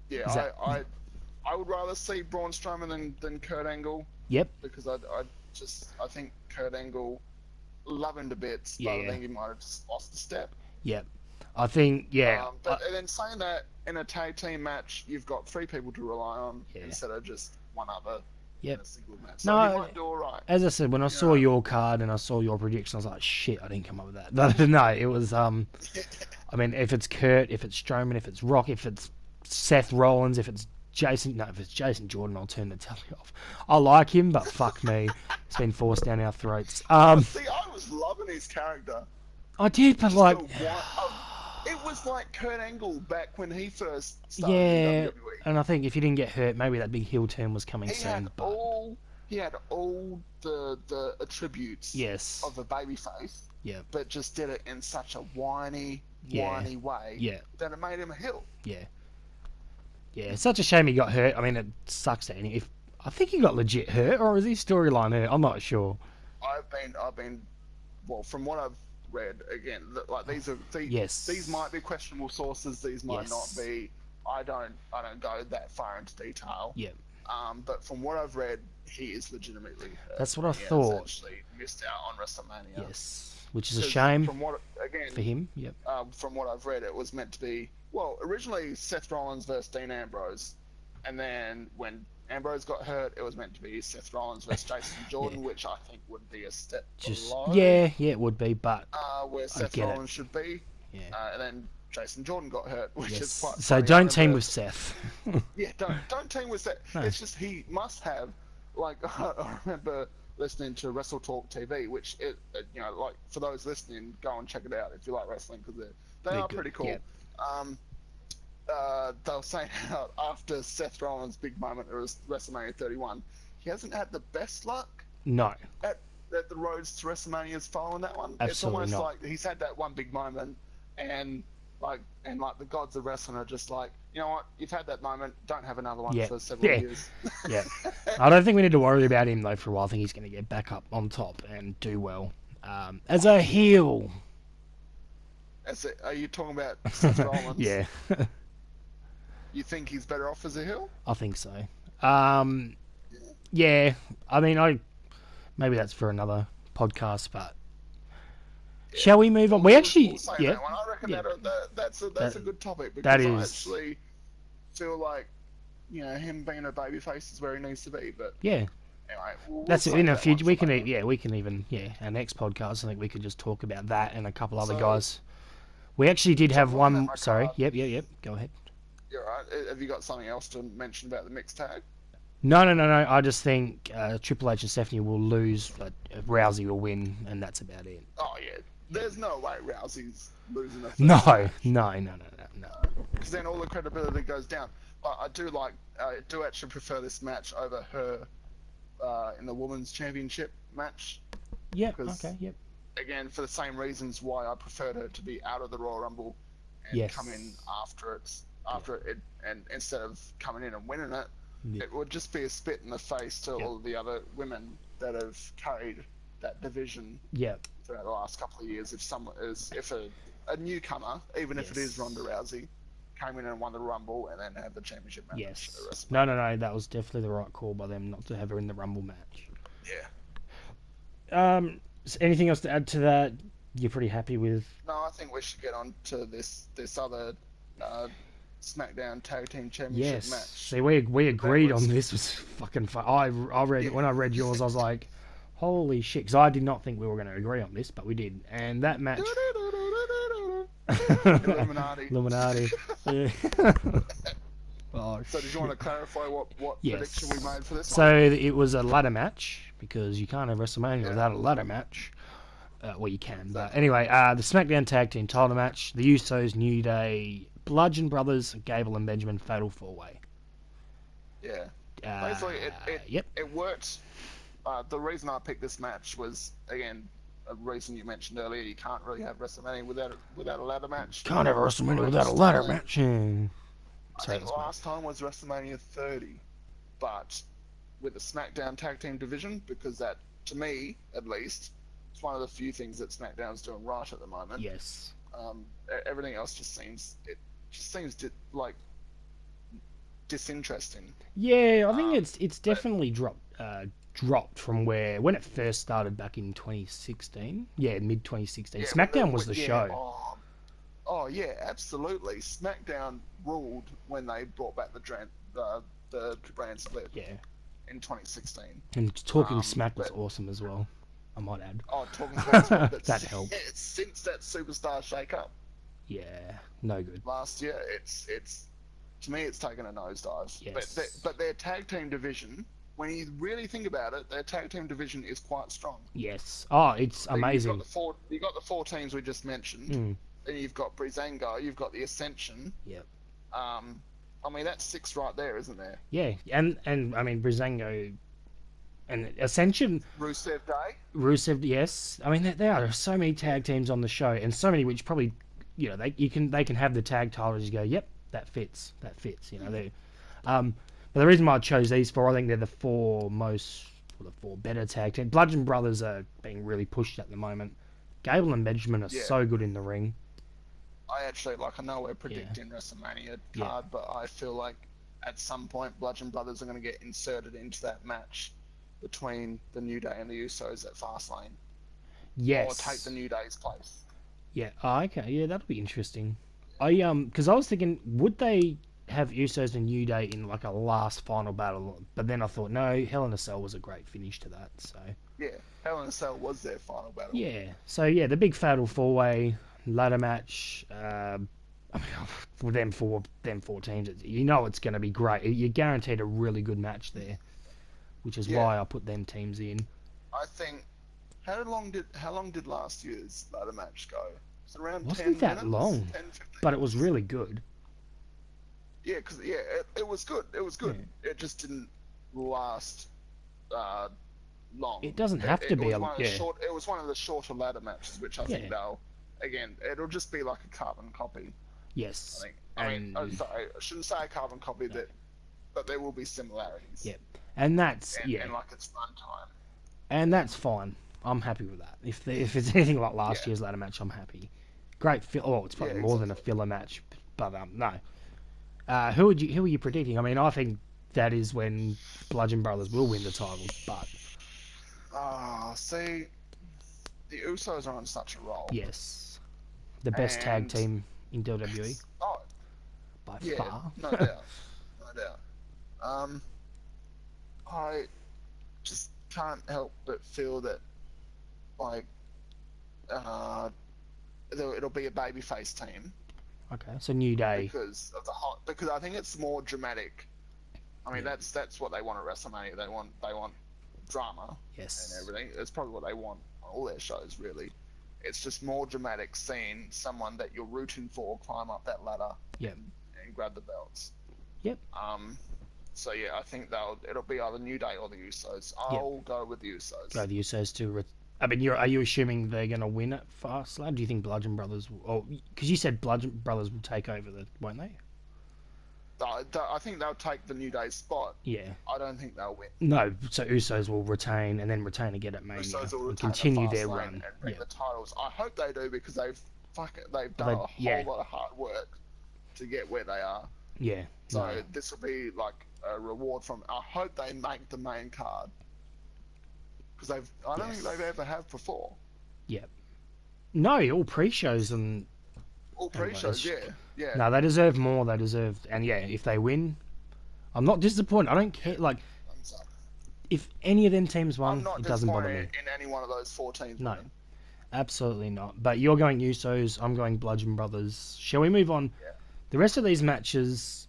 Speaker 1: Yeah, I would rather see Braun Strowman than Kurt Angle.
Speaker 2: Yep.
Speaker 1: Because I think Kurt Angle, love him to bits, but I think he might have just lost a step.
Speaker 2: Yep. I think,
Speaker 1: but then saying that, in a tag team match, you've got 3 people to rely on instead of just one other in a single match. So you might do all right.
Speaker 2: As I said, when I saw your card and I saw your prediction, I was like, shit, I didn't come up with that. But no, it was, I mean, if it's Kurt, if it's Strowman, if it's Rock, if it's Seth Rollins, if it's Jason Jordan, I'll turn the telly off. I like him, but fuck me, it's been forced down our throats.
Speaker 1: See, I was loving his character.
Speaker 2: I did, but like,
Speaker 1: it was like Kurt Angle back when he first started in WWE.
Speaker 2: And I think if he didn't get hurt, maybe that big heel turn was coming soon.
Speaker 1: He had all the attributes of a babyface.
Speaker 2: Yeah.
Speaker 1: But just did it in such a whiny way.
Speaker 2: Yeah.
Speaker 1: That it made him a heel.
Speaker 2: Yeah. Yeah, it's such a shame he got hurt. I mean, it sucks that I think he got legit hurt, or is his storyline hurt? I'm not sure.
Speaker 1: I've been, well, from what I've read, again, like these might be questionable sources. These might not be. I don't go that far into detail.
Speaker 2: Yeah.
Speaker 1: But from what I've read, he is legitimately hurt.
Speaker 2: That's what I thought.
Speaker 1: He actually missed out on WrestleMania.
Speaker 2: Yes, which is a shame for him. Yep.
Speaker 1: From what I've read, it was meant to be. Well, originally Seth Rollins versus Dean Ambrose, and then when Ambrose got hurt, it was meant to be Seth Rollins versus Jason Jordan, which I think would be a step below.
Speaker 2: Yeah, it would be, but
Speaker 1: where Seth Rollins should be. Yeah. And then Jason Jordan got hurt, which is quite.
Speaker 2: So don't team with Seth.
Speaker 1: Yeah, don't team with Seth. No. It's just he must have, like, I remember listening to Wrestle Talk TV, which like for those listening, go and check it out if you like wrestling, because they are pretty cool. Yeah. They were saying how after Seth Rollins' big moment, it was WrestleMania 31, he hasn't had the best luck.
Speaker 2: No.
Speaker 1: At the roads to WrestleMania's following that one.
Speaker 2: Absolutely
Speaker 1: it's almost
Speaker 2: not.
Speaker 1: like he's had that one big moment, and like the gods of wrestling are just like, you know what, you've had that moment, don't have another one
Speaker 2: Yeah.
Speaker 1: for several
Speaker 2: Yeah.
Speaker 1: years.
Speaker 2: Yeah. I don't think we need to worry about him though for a while. I think he's going to get back up on top and do well as a heel.
Speaker 1: Are you talking about Seth Rollins?
Speaker 2: Yeah.
Speaker 1: You think he's better off as a heel?
Speaker 2: I think so. Yeah. I mean, maybe that's for another podcast, but shall we move on? We actually,
Speaker 1: we'll say
Speaker 2: yeah,
Speaker 1: that one. I reckon
Speaker 2: yeah.
Speaker 1: that's a good topic because
Speaker 2: That
Speaker 1: I
Speaker 2: is.
Speaker 1: actually feel like, you know, him being a babyface is where he needs to be. But
Speaker 2: Yeah.
Speaker 1: anyway, we'll
Speaker 2: That's
Speaker 1: save
Speaker 2: in a
Speaker 1: that
Speaker 2: future.
Speaker 1: one
Speaker 2: We
Speaker 1: for
Speaker 2: can,
Speaker 1: later.
Speaker 2: yeah, we can even, yeah, our next podcast. I think we could just talk about that and a couple other
Speaker 1: So,
Speaker 2: guys. We actually did have
Speaker 1: looking at
Speaker 2: one.
Speaker 1: my
Speaker 2: Sorry.
Speaker 1: card.
Speaker 2: Yep. Go ahead.
Speaker 1: You're right. Have you got something else to mention about the mixed tag?
Speaker 2: No. I just think Triple H and Stephanie will lose. Rousey will win, and that's about it.
Speaker 1: Oh yeah, there's no way Rousey's losing a first
Speaker 2: No.
Speaker 1: because then all the credibility goes down. But I do actually prefer this match over her in the women's championship match.
Speaker 2: Yeah.
Speaker 1: Because-
Speaker 2: Okay. Yep.
Speaker 1: Again, for the same reasons why I preferred her to be out of the Royal Rumble and
Speaker 2: Yes.
Speaker 1: come in after it, and instead of coming in and winning it,
Speaker 2: Yeah.
Speaker 1: it would just be a spit in the face to all the other women that have carried that division
Speaker 2: Yep.
Speaker 1: throughout the last couple of years. If a newcomer, even if it is Ronda Rousey, came in and won the Rumble and then had the championship match.
Speaker 2: Yes.
Speaker 1: at WrestleMania.
Speaker 2: No. That was definitely the right call by them not to have her in the Rumble match.
Speaker 1: Yeah.
Speaker 2: Anything else to add to that? You're pretty happy with?
Speaker 1: No, I think we should get on to this other SmackDown Tag Team Championship
Speaker 2: Yes.
Speaker 1: match.
Speaker 2: See, we agreed
Speaker 1: was-
Speaker 2: on this. Was fucking fun. I read when I read yours, I was like, holy shit! Because I did not think we were going to agree on this, but we did. And that match.
Speaker 1: Illuminati.
Speaker 2: Yeah. Oh,
Speaker 1: So did you want to clarify what
Speaker 2: Yes.
Speaker 1: prediction we made for this
Speaker 2: So
Speaker 1: one?
Speaker 2: it was a ladder match because you can't have WrestleMania without a ladder match. Well, you can, but anyway, the SmackDown Tag Team Title match: the Usos, New Day, Bludgeon Brothers, Gable and Benjamin, Fatal 4-Way.
Speaker 1: Yeah. Basically,
Speaker 2: Yep.
Speaker 1: it worked. The reason I picked this match was, again, a reason you mentioned earlier. You can't really have WrestleMania without a ladder match.
Speaker 2: Can't have WrestleMania without a ladder match.
Speaker 1: I think last time was WrestleMania 30, but with the SmackDown Tag Team division, because that, to me at least, it's one of the few things that SmackDown's doing right at the moment.
Speaker 2: Yes.
Speaker 1: Everything else just seems like disinteresting.
Speaker 2: Yeah, I think it's definitely dropped from when it first started back in 2016. Yeah, mid 2016.
Speaker 1: Yeah,
Speaker 2: SmackDown was the show.
Speaker 1: Oh yeah, absolutely. SmackDown ruled when they brought back the brand split.
Speaker 2: Yeah.
Speaker 1: In 2016.
Speaker 2: And talking Smack was
Speaker 1: but-
Speaker 2: awesome as well. I might add.
Speaker 1: Oh, talking about but
Speaker 2: That helped.
Speaker 1: Since that superstar shake-up
Speaker 2: Yeah, no good.
Speaker 1: last year, it's to me it's taken a nosedive.
Speaker 2: Yes.
Speaker 1: But their tag team division, when you really think about it, their tag team division is quite strong.
Speaker 2: Yes. Oh, it's amazing.
Speaker 1: You've got the four teams we just mentioned. Then you've got Breezango, you've got the Ascension.
Speaker 2: Yep.
Speaker 1: I mean that's 6 right there, isn't there?
Speaker 2: Yeah, and I mean Breezango and Ascension, Rusev, yes. I mean there are so many tag teams on the show, and so many which probably, you know, they can have the tag titles. You go, yep, that fits. You know, they. But the reason why I chose these four, I think they're the four better tag teams. Bludgeon Brothers are being really pushed at the moment. Gable and Benjamin are so good in the ring.
Speaker 1: I actually I know we're predicting WrestleMania card, but I feel like at some point Bludgeon Brothers are going to get inserted into that match between the New Day and the Usos at Fastlane.
Speaker 2: Yes.
Speaker 1: Or take the New Day's place.
Speaker 2: Yeah. Oh, okay. Yeah, that'll be interesting. Because I was thinking, would they have Usos and New Day in like a last final battle? But then I thought, no, Hell in a Cell was a great finish to that. So.
Speaker 1: Yeah, Hell in a Cell was their final battle.
Speaker 2: Yeah. So yeah, the big fatal 4-way ladder match. For them four teams, you know it's going to be great. You're guaranteed a really good match there, which is why I put them teams in.
Speaker 1: I think. How long did last year's ladder match go? It was around
Speaker 2: Wasn't
Speaker 1: 10
Speaker 2: that
Speaker 1: minutes?
Speaker 2: long,
Speaker 1: 10, 15
Speaker 2: but it was really good.
Speaker 1: Yeah, because it was good. It was good.
Speaker 2: Yeah.
Speaker 1: It just didn't last long.
Speaker 2: It doesn't have to be
Speaker 1: It was one of the shorter ladder matches, which I think it'll just be like a carbon copy.
Speaker 2: Yes.
Speaker 1: Sorry, I shouldn't say a carbon copy that, but there will be similarities.
Speaker 2: Yeah. And that's
Speaker 1: and like it's fun time.
Speaker 2: And that's fine. I'm happy with that. If it's anything like last year's ladder match, I'm happy. Great it's probably more than a filler match, but no. Who are you predicting? I mean, I think that is when Bludgeon Brothers will win the titles, but
Speaker 1: see, the Usos are on such a roll.
Speaker 2: yes, the best tag team in WWE by far.
Speaker 1: No doubt, no doubt. I just can't help but feel that, like, it'll be a babyface team.
Speaker 2: Okay, so New Day.
Speaker 1: Because I think it's more dramatic. I mean, that's what they want at WrestleMania. They want drama.
Speaker 2: Yes.
Speaker 1: And everything. It's probably what they want on all their shows, really. It's just more dramatic seeing someone that you're rooting for climb up that ladder.
Speaker 2: Yep.
Speaker 1: And grab the belts.
Speaker 2: Yep.
Speaker 1: So yeah, I think it'll be either New Day or the Usos. I'll go with the Usos.
Speaker 2: Go the Usos to. I mean, are you assuming they're going to win at Fastlane? Do you think Bludgeon Brothers will... Because you said Bludgeon Brothers will take over, won't they?
Speaker 1: I think they'll take the New Day spot.
Speaker 2: Yeah.
Speaker 1: I don't think they'll win.
Speaker 2: No, so Usos will retain and then retain again at Mania and continue their run.
Speaker 1: And bring the titles. I hope they do because they've done a whole lot of hard work to get where they are.
Speaker 2: Yeah.
Speaker 1: So this will be like a reward from... I hope they make the main card. Because I don't think they've ever have before.
Speaker 2: Yeah. No, all pre-shows and...
Speaker 1: All pre-shows, yeah.
Speaker 2: No, they deserve more. They deserve... And yeah, if they win, I'm not disappointed. I don't care. Like, if any of them teams won, it doesn't bother me.
Speaker 1: In any one of those 4 teams.
Speaker 2: No, absolutely not. But you're going Usos, I'm going Bludgeon Brothers. Shall we move on? Yeah. The rest of these matches...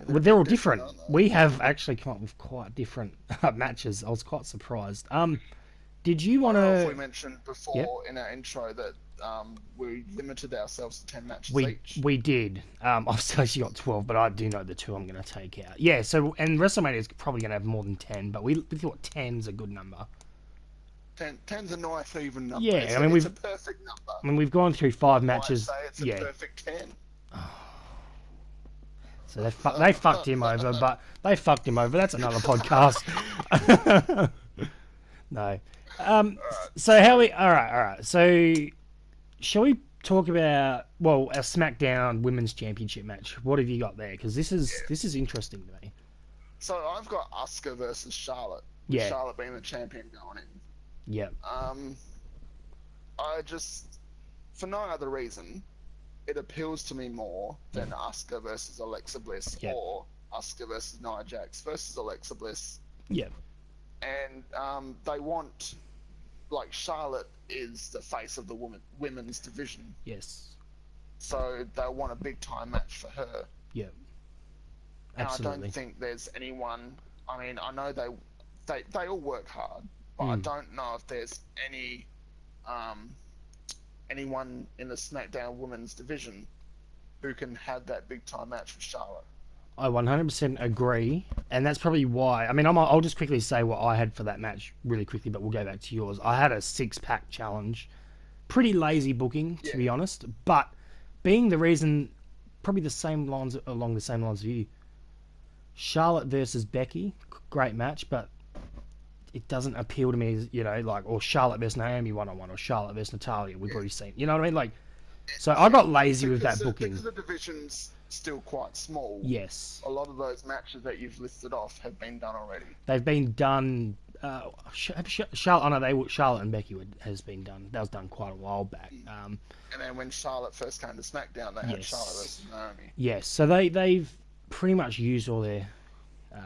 Speaker 2: they're all different. We have actually come up with quite different matches. I was quite surprised. Did you want to...
Speaker 1: We mentioned before in our intro that we limited ourselves to 10 matches each.
Speaker 2: We did. I've actually got 12, but I do know the 2 I'm going to take out. Yeah, so, and WrestleMania is probably going to have more than 10, but we thought 10's a good number.
Speaker 1: 10's a nice even number.
Speaker 2: Yeah,
Speaker 1: it's a perfect number.
Speaker 2: I mean, we've gone through 5 matches.
Speaker 1: It's a perfect 10.
Speaker 2: So they fucked him over, but they fucked him over. That's another podcast. No. So how we... All right. So shall we talk about, our SmackDown Women's Championship match? What have you got there? Because this is interesting to me.
Speaker 1: So I've got Asuka versus Charlotte.
Speaker 2: Yeah.
Speaker 1: Charlotte being the champion going in.
Speaker 2: Yeah.
Speaker 1: I just... For no other reason... It appeals to me more than Asuka versus Alexa Bliss or Asuka versus Nia Jax versus Alexa Bliss.
Speaker 2: Yeah.
Speaker 1: And they want, like, Charlotte is the face of the women's division.
Speaker 2: Yes.
Speaker 1: So they'll want a big time match for her.
Speaker 2: Yeah. Absolutely.
Speaker 1: And I don't think there's anyone. I mean, I know they all work hard, but I don't know if there's anyone in the SmackDown Women's division who can have that big time match with Charlotte.
Speaker 2: I 100% agree, and that's probably why. I mean, I'll just quickly say what I had for that match really quickly, but we'll go back to yours. I had a 6-pack challenge. Pretty lazy booking, to be honest, but being the reason, probably along the same lines of you. Charlotte versus Becky, great match, but it doesn't appeal to me as, or Charlotte versus Naomi 1-on-1 or Charlotte versus Natalia. We've already seen. You know what I mean? Like, so I got lazy with that booking.
Speaker 1: Because the division's still quite small.
Speaker 2: Yes.
Speaker 1: A lot of those matches that you've listed off have been done already.
Speaker 2: They've been done. Charlotte and Becky has been done. That was done quite a while back.
Speaker 1: And then when Charlotte first came to SmackDown, they had Charlotte versus Naomi.
Speaker 2: Yes. So they've pretty much used all their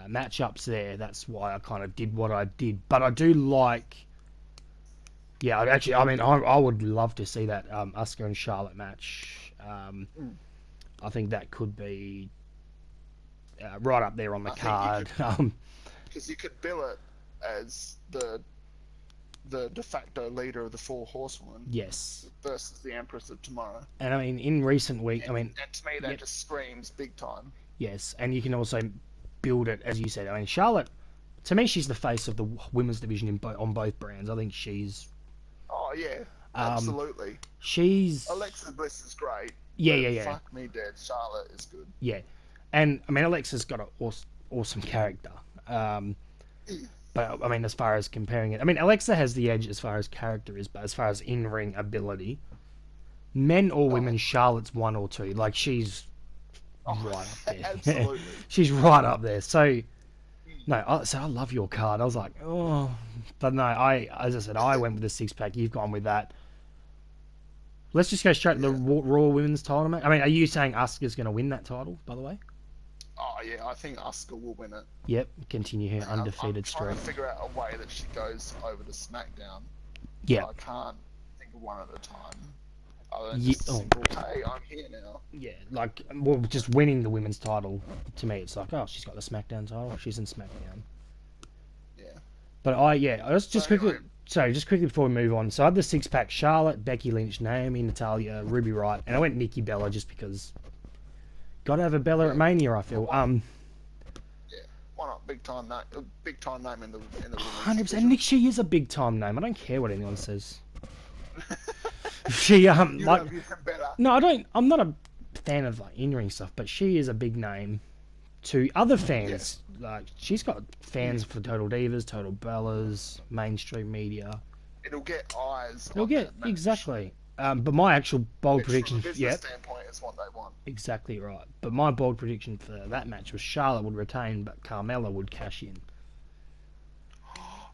Speaker 2: matchups there. That's why I kind of did what I did. But I do like... Yeah, I would love to see that Asuka and Charlotte match. I think that could be right up there on the card.
Speaker 1: Because you could bill it as the de facto leader of the 4 Horsewomen.
Speaker 2: Yes.
Speaker 1: Versus the Empress of Tomorrow.
Speaker 2: And I mean, in recent weeks...
Speaker 1: And to me, that just screams big time.
Speaker 2: Yes, and you can also build it, as you said. I mean, Charlotte, to me, she's the face of the women's division on both brands. I think she's...
Speaker 1: Oh, yeah. Absolutely.
Speaker 2: She's
Speaker 1: Alexa Bliss is great.
Speaker 2: yeah.
Speaker 1: Fuck me dead. Charlotte is good.
Speaker 2: Yeah, and I mean Alexa's got an awesome character. But I mean, as far as comparing it, I mean Alexa has the edge as far as character is, but as far as in-ring ability, men or women, Charlotte's one or two. Like she's right up there.
Speaker 1: Absolutely.
Speaker 2: She's right up there. So no, I love your card. I was like, oh, but no, as I said, I went with the 6-pack. You've gone with that. Let's just go straight to the Raw Women's title match. I mean, are you saying Asuka's going to win that title, by the way?
Speaker 1: Oh, yeah, I think Asuka will win it.
Speaker 2: Yep, continue her undefeated
Speaker 1: I'm
Speaker 2: streak.
Speaker 1: trying to figure out a way that she goes over to SmackDown.
Speaker 2: Yeah.
Speaker 1: I can't think of one at a time. Other than just a simple, hey, I'm here now.
Speaker 2: Yeah, like, well, just winning the women's title, to me, it's like, oh, she's got the SmackDown title, she's in SmackDown.
Speaker 1: Yeah.
Speaker 2: But just quickly before we move on, so I had the 6-pack: Charlotte, Becky Lynch, Naomi, Natalya, Ruby Riott, and I went Nikki Bella just because gotta have a Bella at Mania, I feel.
Speaker 1: Yeah, why not? Big time name in the
Speaker 2: 100%. Nick, she is a big time name. I don't care what anyone says. She like no, I don't. I'm not a fan of like in-ring stuff, but she is a big name to other fans. Yeah. Like she's got fans for Total Divas, Total Bellas, mainstream media.
Speaker 1: It'll get eyes.
Speaker 2: It'll get exactly. But my actual bold prediction,
Speaker 1: from a business standpoint, is what they want.
Speaker 2: Exactly right. But my bold prediction for that match was Charlotte would retain, but Carmella would cash in.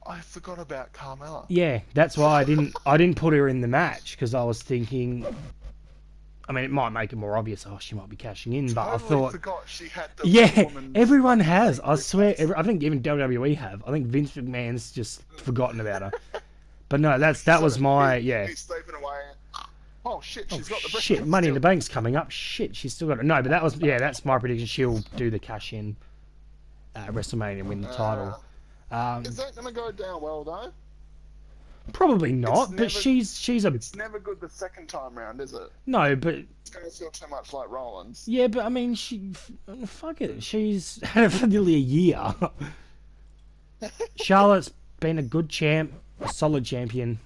Speaker 1: I forgot about Carmella.
Speaker 2: Yeah, that's why I didn't put her in the match because I was thinking. I mean, it might make it more obvious. Oh, she might be cashing in, but I thought.
Speaker 1: Forgot she had the
Speaker 2: everyone has. I swear. I think even WWE have. I think Vince McMahon's just forgotten about her. But no, that was my
Speaker 1: He's sleeping away. Oh shit! She's got the
Speaker 2: shit. Money in the Bank's coming up. Shit, she's still got it. No, but that's my prediction. She'll do the cash in at WrestleMania and win the title.
Speaker 1: Is that going to go down well though?
Speaker 2: Probably not. But she's a.
Speaker 1: It's never good the second time round, is it?
Speaker 2: No, but
Speaker 1: it's going to feel too much like Rollins.
Speaker 2: Yeah, but I mean, fuck it. She's had it for nearly a year. Charlotte's been a good champ, a solid champion.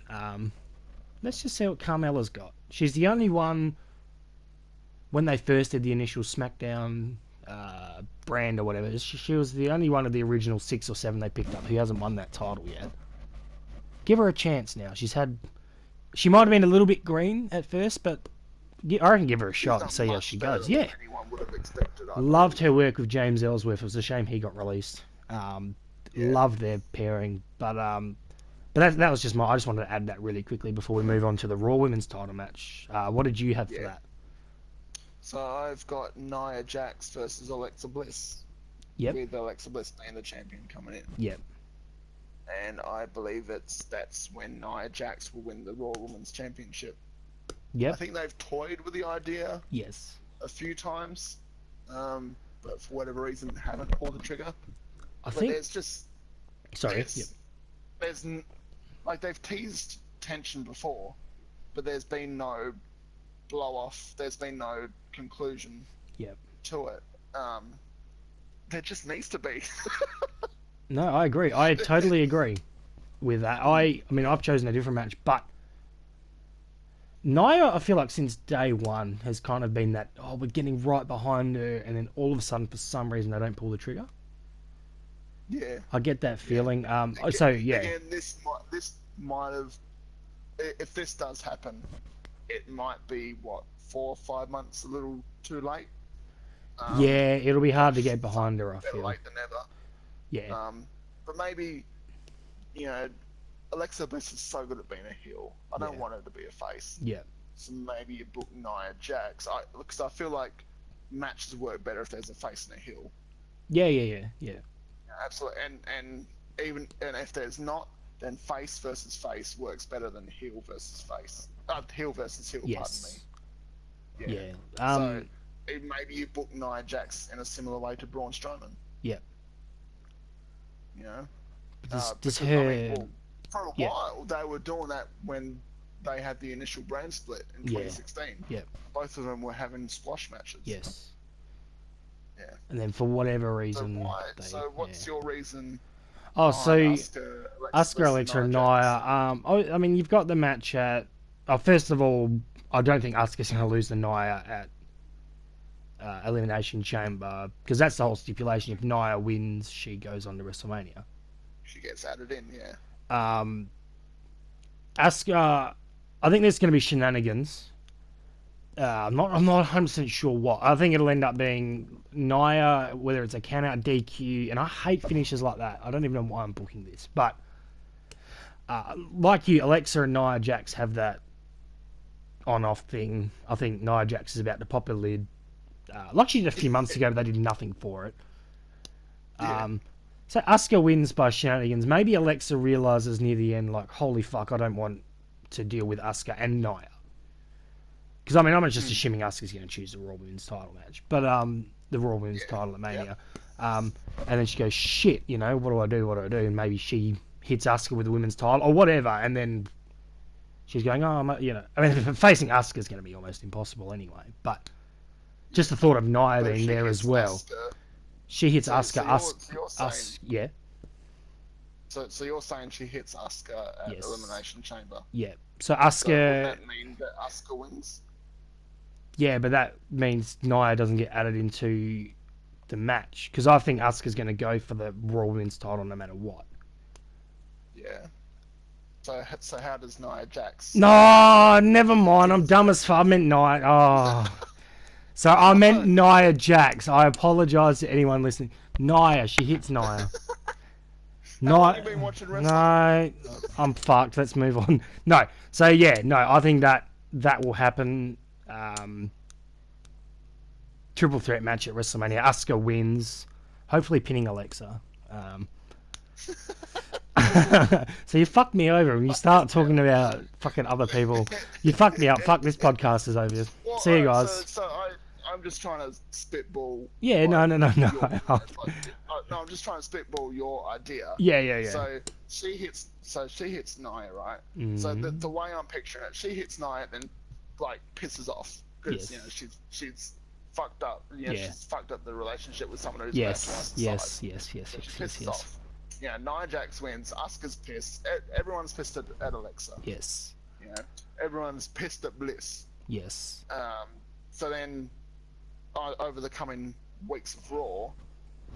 Speaker 2: Let's just see what Carmella's got. She's the only one. When they first did the initial SmackDown brand or whatever, she was the only one of the original 6 or 7 they picked up who hasn't won that title yet. Give her a chance now. She might have been a little bit green at first, but I reckon give her a shot and see how she goes. Yeah. Loved her work with James Ellsworth. It was a shame he got released. Loved their pairing, but that was just I just wanted to add that really quickly before we move on to the Raw Women's title match. What did you have for that?
Speaker 1: So I've got Nia Jax versus Alexa Bliss.
Speaker 2: Yep.
Speaker 1: With Alexa Bliss being the champion coming in.
Speaker 2: Yep.
Speaker 1: And I believe that's when Nia Jax will win the Raw Women's Championship.
Speaker 2: Yep.
Speaker 1: I think they've toyed with the idea.
Speaker 2: Yes.
Speaker 1: A few times, but for whatever reason haven't pulled the trigger.
Speaker 2: I think
Speaker 1: there's just there's like they've teased tension before, but there's been no blow off. There's been no conclusion. To it. There just needs to be.
Speaker 2: No, I agree. I totally agree with that. I mean, I've chosen a different match, but Nia, I feel like since day one has kind of been that, we're getting right behind her, and then all of a sudden, for some reason, they don't pull the trigger.
Speaker 1: Yeah.
Speaker 2: I get that feeling.
Speaker 1: Again, this might have, if this does happen, it might be, 4 or 5 months a little too late.
Speaker 2: It'll be hard to get behind her, I feel.
Speaker 1: Better late than never.
Speaker 2: Yeah.
Speaker 1: But maybe, Alexa Bliss is so good at being a heel. I don't want her to be a face.
Speaker 2: Yeah.
Speaker 1: So maybe you book Nia Jax. Because I feel like matches work better if there's a face and a heel.
Speaker 2: Yeah.
Speaker 1: Absolutely. And if there's not, then face versus face works better than heel versus face. Heel versus heel, pardon me.
Speaker 2: Yeah.
Speaker 1: So maybe you book Nia Jax in a similar way to Braun Strowman.
Speaker 2: Yeah.
Speaker 1: For a while they were doing that when they had the initial brand split in 2016.
Speaker 2: Yeah.
Speaker 1: Both of them were having squash matches.
Speaker 2: Yes.
Speaker 1: Yeah.
Speaker 2: And then for whatever reason,
Speaker 1: so what's your reason?
Speaker 2: Oh, so Asuka, Alexa, and Nia. I mean, you've got the match at first of all, I don't think Asuka's going to lose to Nia at Elimination Chamber, because that's the whole stipulation. If Nia wins, she goes on to WrestleMania.
Speaker 1: She gets added in, yeah.
Speaker 2: Asuka, I think there's going to be shenanigans. I'm not 100% sure what. I think it'll end up being Nia, whether it's a count out DQ, and I hate finishes like that. I don't even know why I'm booking this, but like you, Alexa and Nia Jax have that on-off thing. I think Nia Jax is about to pop a lid. Like she did a few months ago, but they did nothing for it.
Speaker 1: Yeah.
Speaker 2: So Asuka wins by shenanigans. Maybe Alexa realizes near the end, like, holy fuck, I don't want to deal with Asuka and Nia. Because, I mean, I'm just assuming Asuka's going to choose the Raw Women's title match. But, the Raw Women's title at Mania. And then she goes, shit, you know, what do I do? And maybe she hits Asuka with the women's title or whatever. And then she's going, you know. I mean, facing Asuka's going to be almost impossible anyway. But just the thought of Nia being there as well.
Speaker 1: Asuka.
Speaker 2: She hits Asuka.
Speaker 1: Yeah. So you're saying she hits Asuka at Elimination Chamber?
Speaker 2: Yeah. So Asuka.
Speaker 1: So would that mean that Asuka wins?
Speaker 2: Yeah, but that means Nia doesn't get added into the match, because I think Asuka's going to go for the Raw Women's title no matter what.
Speaker 1: Yeah. So how does Nia Jax?
Speaker 2: No, never mind. I'm dumb as fuck. I meant Nia. Oh. So I meant Nia Jax. I apologise to anyone listening. Nia, she hits Nia.
Speaker 1: How long have you been watching wrestling?
Speaker 2: No, I'm fucked. Let's move on. No. So yeah, no, I think that will happen. Triple threat match at WrestleMania. Asuka wins, hopefully pinning Alexa. So you fucked me over when you start talking about fucking other people. You fucked me up. Fuck, this podcast is over.
Speaker 1: Well,
Speaker 2: see you guys.
Speaker 1: So I'm just trying to spitball.
Speaker 2: Yeah, no.
Speaker 1: No, I'm just trying to spitball your idea.
Speaker 2: Yeah.
Speaker 1: So she hits Nia, right?
Speaker 2: Mm-hmm.
Speaker 1: So the way I'm picturing it, she hits Nia, then like pisses off because you know she's fucked up. You know, she's fucked up the relationship with someone who's
Speaker 2: yes.
Speaker 1: So she pisses off. Yeah, Nia Jax wins. Asuka's pissed. Everyone's pissed at Alexa.
Speaker 2: Yes.
Speaker 1: You know, everyone's pissed at Bliss.
Speaker 2: Yes.
Speaker 1: So then, over the coming weeks of Raw,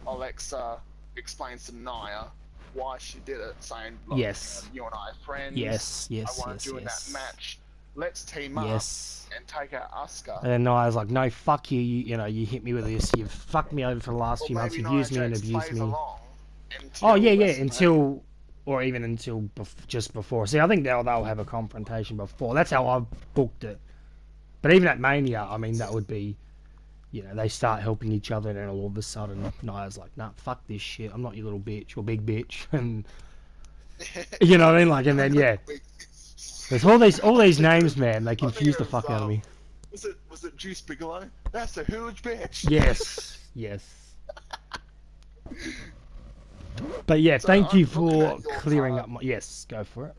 Speaker 1: Alexa explains to Nia why she did it, saying, look,
Speaker 2: yes,
Speaker 1: you and I are friends.
Speaker 2: Yes.
Speaker 1: I want to do in that match. Let's team up and take out Asuka.
Speaker 2: And then Nia's like, no, fuck you. You know, you hit me with this. You've fucked me over for the last few months. You've used me and abused me. Until just before. See, I think they'll have a confrontation before. That's how I've booked it. But even at Mania, I mean, that would be, you know, they start helping each other, and then all of a sudden, Nia's like, nah, fuck this shit. I'm not your little bitch or big bitch, and you know what I mean? Like, and then there's all these names, man. They confuse the fuck out of me.
Speaker 1: Was it Juice Bigelow? That's a huge bitch.
Speaker 2: Yes. But yeah, so thank you for clearing up my... Yes, go for it.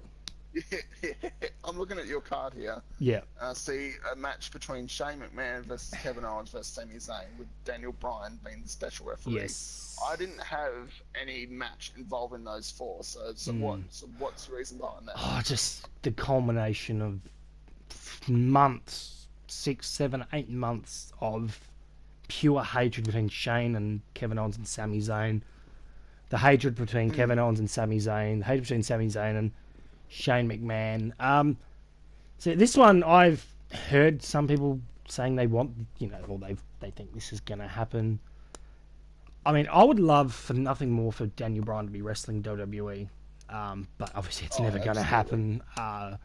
Speaker 1: I'm looking at your card here.
Speaker 2: Yeah.
Speaker 1: See a match between Shane McMahon versus Kevin Owens versus Sami Zayn, with Daniel Bryan being the special referee.
Speaker 2: Yes.
Speaker 1: I didn't have any match involving those four, so what's the reason behind that?
Speaker 2: Oh, just the culmination of months, 6, 7, 8 months of pure hatred between Shane and Kevin Owens and Sami Zayn. The hatred between Kevin Owens and Sami Zayn, the hatred between Sami Zayn and Shane McMahon. So this one, I've heard some people saying they want, you know, or they think this is going to happen. I mean, I would love for nothing more for Daniel Bryan to be wrestling WWE, but obviously it's never going to happen. I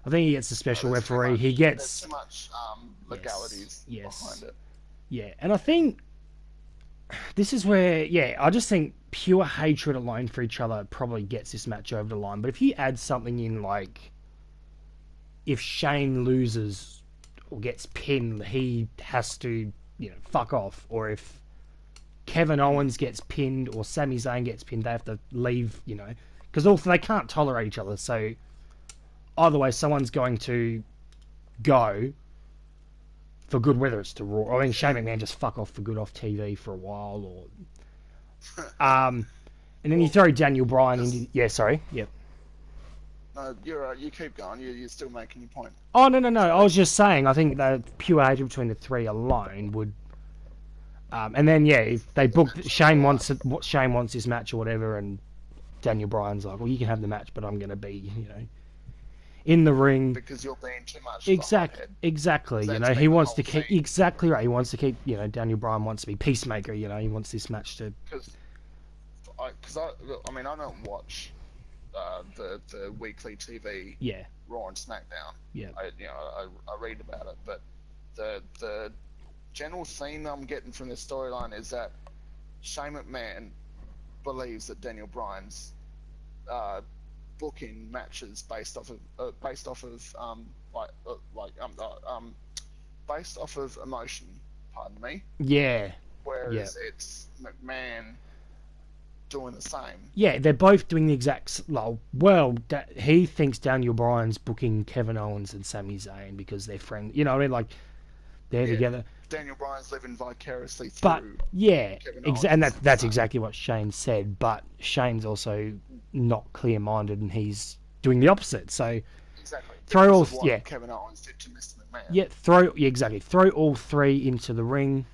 Speaker 2: think he gets a special referee. He gets
Speaker 1: too much legalities behind it.
Speaker 2: Yeah, and I think this is where, I just think pure hatred alone for each other probably gets this match over the line. But if you add something in, like, if Shane loses or gets pinned, he has to, you know, fuck off. Or if Kevin Owens gets pinned or Sami Zayn gets pinned, they have to leave, you know. Because also they can't tolerate each other. So either way, someone's going to go for good, whether it's to Raw. I mean, Shane McMahon just fuck off for good off TV for a while, or and then you throw Daniel Bryan into... Yeah, sorry. Yep.
Speaker 1: No, you keep going. You're still making your point.
Speaker 2: Oh no! I was just saying. I think the pure age between the three alone would. And then yeah, if they booked Shane wants this match or whatever, and Daniel Bryan's like, well, you can have the match, but I'm gonna be in the ring.
Speaker 1: Because you're being too much of a hothead.
Speaker 2: Exactly.
Speaker 1: So
Speaker 2: He wants
Speaker 1: whole
Speaker 2: to keep
Speaker 1: thing.
Speaker 2: exactly right. He wants to keep. Daniel Bryan wants to be peacemaker. He wants this match to.
Speaker 1: Because I mean, I don't watch the weekly TV
Speaker 2: Yeah.
Speaker 1: Raw and SmackDown.
Speaker 2: Yeah.
Speaker 1: I read about it, but the general theme I'm getting from this storyline is that Shane McMahon believes that Daniel Bryan's booking matches based off of based off of emotion. Pardon me.
Speaker 2: Yeah.
Speaker 1: Whereas it's McMahon doing the same.
Speaker 2: Yeah, they're both doing the exact. He thinks Daniel Bryan's booking Kevin Owens and Sami Zayn because they're friends. You know what I mean? Like they're together.
Speaker 1: Daniel Bryan's living vicariously through.
Speaker 2: But yeah,
Speaker 1: Kevin Owens
Speaker 2: and that's exactly what Shane said. But Shane's also not clear-minded, and he's doing the opposite. So
Speaker 1: exactly.
Speaker 2: Kevin
Speaker 1: Owens did to Mr. McMahon.
Speaker 2: Yeah, throw all three into the ring.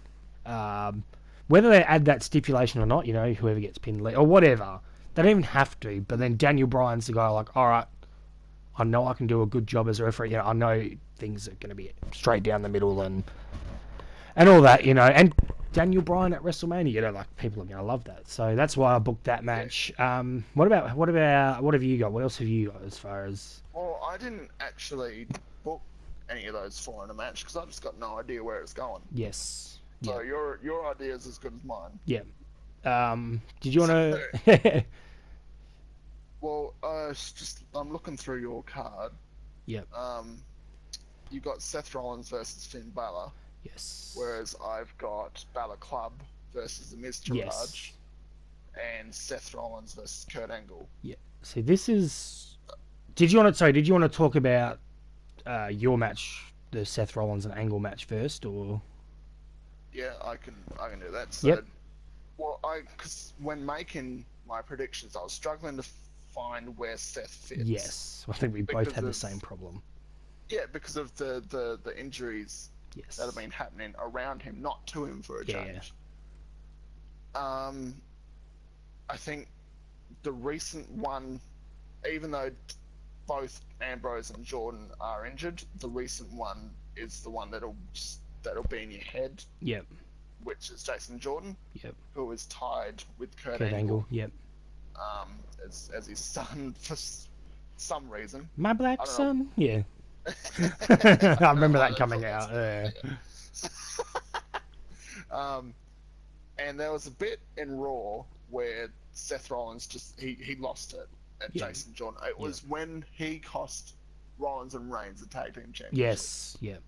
Speaker 2: Whether they add that stipulation or not, whoever gets pinned or whatever, they don't even have to. But then Daniel Bryan's the guy like, all right, I know I can do a good job as a referee. I know things are going to be straight down the middle and all that, And Daniel Bryan at WrestleMania, like people are going to love that. So that's why I booked that match. What have you got? What else have you got as far as?
Speaker 1: Well, I didn't actually book any of those four in a match because I just got no idea where it's going.
Speaker 2: Yes.
Speaker 1: So your idea is as good as mine.
Speaker 2: Yeah. Did you want to?
Speaker 1: Well, I'm looking through your card.
Speaker 2: Yeah.
Speaker 1: You got Seth Rollins versus Finn Balor.
Speaker 2: Yes.
Speaker 1: Whereas I've got Balor Club versus the Miz Taraj, and Seth Rollins versus Kurt Angle.
Speaker 2: Yeah. See, this is. Did you want to talk about your match, the Seth Rollins and Angle match first, or?
Speaker 1: Yeah, I can do that. So, well, because when making my predictions, I was struggling to find where Seth fits.
Speaker 2: Yes, I think we both had the same problem.
Speaker 1: Yeah, because of the injuries that have been happening around him, not to him for a change. I think the recent one, even though both Ambrose and Jordan are injured, the recent one is the one that'll be in your head.
Speaker 2: Yep.
Speaker 1: Which is Jason Jordan.
Speaker 2: Yep.
Speaker 1: Who is tied with Kurt
Speaker 2: Angle. Yep.
Speaker 1: As his son for some reason.
Speaker 2: My black son. Yeah. I remember that coming out.
Speaker 1: And there was a bit in Raw where Seth Rollins he lost it at Jason Jordan. It was when he cost Rollins and Reigns the tag team championship.
Speaker 2: Yes. Yep.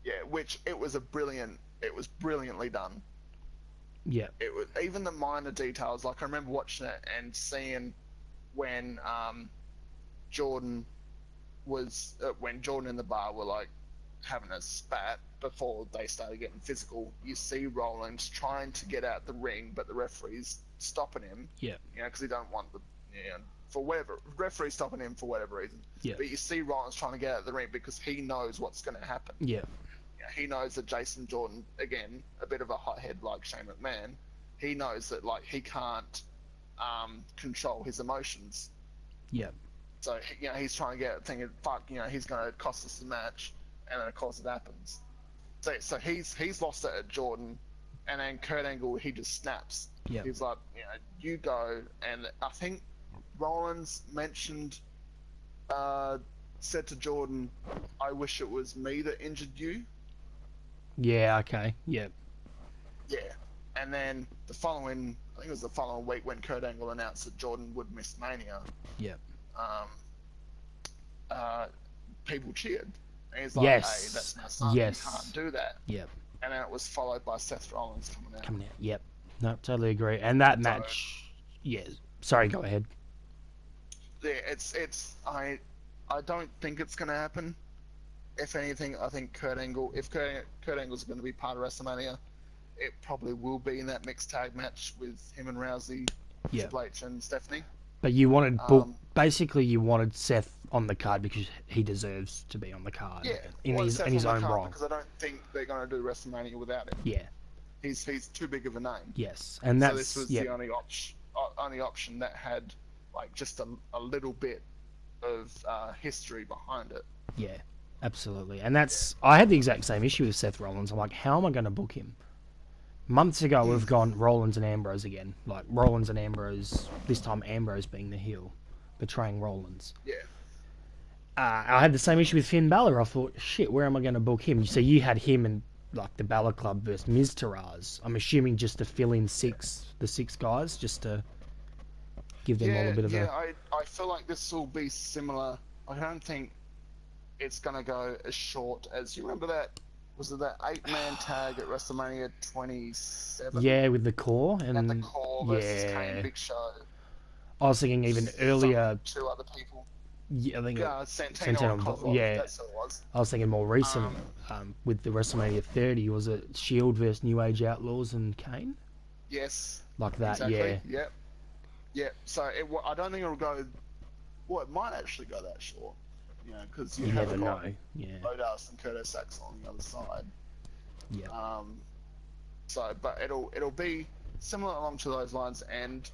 Speaker 1: Yeah, which it was brilliantly done.
Speaker 2: Yeah.
Speaker 1: It was even the minor details. Like I remember watching it and seeing when Jordan and the bar were like having a spat before they started getting physical. You see Rollins trying to get out the ring, but the referee's stopping him.
Speaker 2: Yeah.
Speaker 1: Because he don't want for whatever referee's stopping him for whatever reason.
Speaker 2: Yeah.
Speaker 1: But you see Rollins trying to get out of the ring because he knows what's going to happen.
Speaker 2: Yeah.
Speaker 1: He knows that Jason Jordan, again, a bit of a hothead like Shane McMahon, he knows that like he can't control his emotions.
Speaker 2: Yeah.
Speaker 1: So he's trying to get thinking, fuck, he's going to cost us the match, and then of course it happens. So he's lost it at Jordan, and then Kurt Angle he just snaps.
Speaker 2: Yeah.
Speaker 1: He's like, you go, and I think Rollins mentioned, said to Jordan, I wish it was me that injured you.
Speaker 2: Yeah, okay. Yeah.
Speaker 1: Yeah. And then I think it was the following week when Kurt Angle announced that Jordan would miss Mania.
Speaker 2: Yeah.
Speaker 1: People cheered. And he's like, hey, that's my son.
Speaker 2: Yes.
Speaker 1: You can't do that.
Speaker 2: Yep.
Speaker 1: And then it was followed by Seth Rollins coming out.
Speaker 2: Yep. No, totally agree. And that match, sorry, go ahead.
Speaker 1: Yeah, I don't think it's going to happen. If anything, I think Kurt Angle's going to be part of WrestleMania, it probably will be in that mixed tag match with him and Rousey, Triple H and Stephanie.
Speaker 2: But you wanted
Speaker 1: Um,
Speaker 2: basically you wanted Seth on the card because he deserves to be on the card
Speaker 1: yeah,
Speaker 2: in
Speaker 1: well,
Speaker 2: his
Speaker 1: Seth
Speaker 2: in his
Speaker 1: on the
Speaker 2: own
Speaker 1: card
Speaker 2: right.
Speaker 1: because I don't think they're going to do WrestleMania without him.
Speaker 2: Yeah.
Speaker 1: He's too big of a name.
Speaker 2: Yes, and
Speaker 1: So this
Speaker 2: that's
Speaker 1: was the only option that had like just a little bit of history behind it.
Speaker 2: Yeah, absolutely. And that's I had the exact same issue with Seth Rollins. I'm like, how am I going to book him? Months ago, we've gone Rollins and Ambrose again. Like Rollins and Ambrose. This time, Ambrose being the heel, betraying Rollins.
Speaker 1: Yeah.
Speaker 2: I had the same issue with Finn Balor. I thought, shit, where am I going to book him? So you had him and like the Balor Club versus Miz Taraz. I'm assuming just to fill in the six guys, just to give them all a bit of a.
Speaker 1: I feel like this will be similar. I don't think it's gonna go as short as you remember that. Was it that 8-man tag at WrestleMania 27?
Speaker 2: Yeah, with the core
Speaker 1: And the core versus Kane Big Show.
Speaker 2: I was thinking even earlier.
Speaker 1: Two other people.
Speaker 2: Yeah, I think
Speaker 1: Santino and Kozlov.
Speaker 2: Yeah,
Speaker 1: that's what it was.
Speaker 2: I was thinking more recent with the WrestleMania 30. Was it Shield versus New Age Outlaws and Kane?
Speaker 1: Yes.
Speaker 2: Like that,
Speaker 1: exactly.
Speaker 2: yeah.
Speaker 1: Yep. So I don't think it'll go. Well, it might actually go that short. You know, because you
Speaker 2: never
Speaker 1: have
Speaker 2: know.
Speaker 1: got
Speaker 2: Yeah.
Speaker 1: Odas and Curtis Axel on the other side.
Speaker 2: Yeah.
Speaker 1: So, but it'll be similar along to those lines, and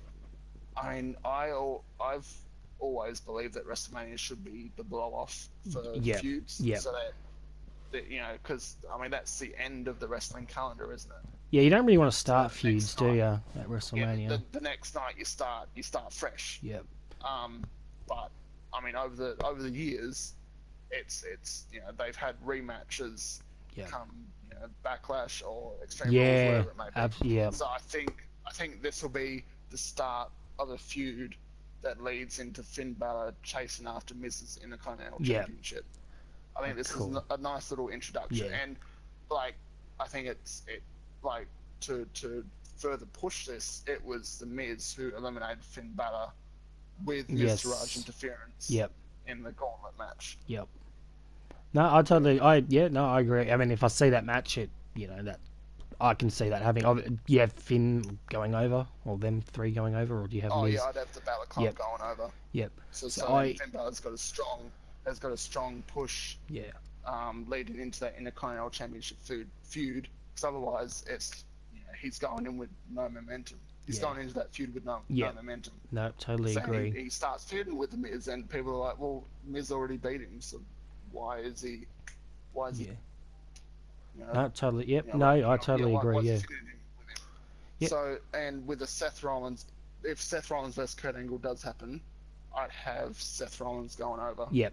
Speaker 1: I mean, I've always believed that WrestleMania should be the blow off for feuds.
Speaker 2: Yeah.
Speaker 1: So that you know, because I mean that's the end of the wrestling calendar, isn't it?
Speaker 2: Yeah, you don't really want to start feuds, do you, at WrestleMania?
Speaker 1: Yeah, the next night you start fresh.
Speaker 2: Yep.
Speaker 1: But I mean, over the years, it's you know they've had rematches come Backlash or Extreme Rules, whatever it may be. So I think this will be the start of a feud that leads into Finn Balor chasing after Miz's Intercontinental Championship. I think this is a nice little introduction, and like I think it like to further push this, it was the Miz who eliminated Finn Balor with Miz Taraj interference in the gauntlet match.
Speaker 2: Yep. No, I agree. I mean, if I see that match, that I can see that having. You have Finn going over, or them three going over, or do you have? Miz?
Speaker 1: Yeah, I'd have the Balor Club going over.
Speaker 2: Yep.
Speaker 1: So Finn Balor's got a strong push.
Speaker 2: Yeah.
Speaker 1: Leading into that Intercontinental Championship feud, because otherwise he's going in with no momentum. He's going into that feud with no momentum.
Speaker 2: No, totally agree.
Speaker 1: He starts feuding with the Miz, and people are like, "Well, Miz already beat him, so why is he?"
Speaker 2: No, totally. Yep. I totally agree. Yeah.
Speaker 1: Yep. So, and with the Seth Rollins, if Seth Rollins versus Kurt Angle does happen, I'd have Seth Rollins going over.
Speaker 2: Yep.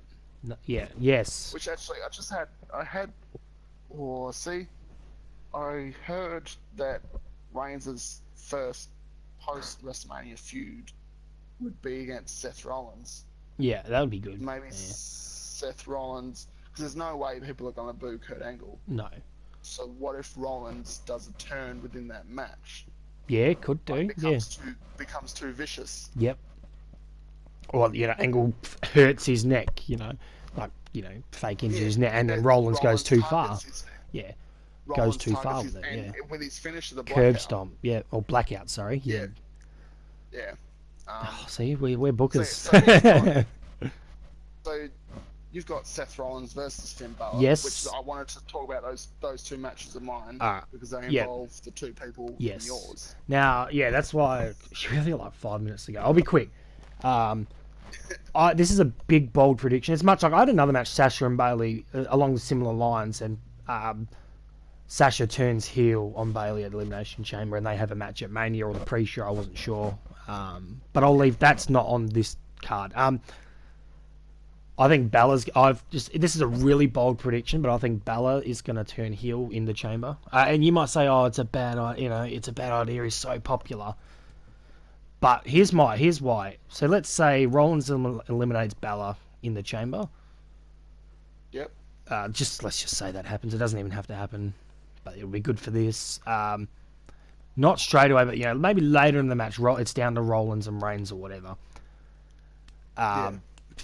Speaker 2: Yes.
Speaker 1: Which actually, I heard that Reigns' first post WrestleMania feud would be against Seth Rollins.
Speaker 2: Yeah, that would be good.
Speaker 1: Maybe Seth Rollins, because there's no way people are going to boo Kurt Angle.
Speaker 2: No.
Speaker 1: So what if Rollins does a turn within that match?
Speaker 2: Yeah, could do.
Speaker 1: Becomes too vicious.
Speaker 2: Yep. Or Angle hurts his neck. Fake injures his neck, and then Rollins goes too far. Yeah. Goes too far with it.
Speaker 1: And with his finish of the
Speaker 2: curb stomp. Yeah, or blackout. Sorry. Yeah. See, we're bookers.
Speaker 1: So you've got Seth Rollins versus Finn Balor.
Speaker 2: Yes.
Speaker 1: Which I wanted to talk about those two matches of mine because they involve the two people in yours.
Speaker 2: Now, that's why she really like 5 minutes ago. I'll be quick. This is a big bold prediction. It's much like I had another match, Sasha and Bayley, along similar lines, and Sasha turns heel on Bayley at Elimination Chamber, and they have a match at Mania or the pre-show. I wasn't sure, but I'll leave. That's not on this card. I think this is a really bold prediction, but I think Balor is going to turn heel in the Chamber. And you might say, it's a bad idea. It's a bad idea. He's so popular. But here's why. So let's say Rollins eliminates Balor in the Chamber.
Speaker 1: Yep.
Speaker 2: Let's just say that happens. It doesn't even have to happen, but it'll be good for this. Not straight away, but maybe later in the match, it's down to Rollins and Reigns or whatever.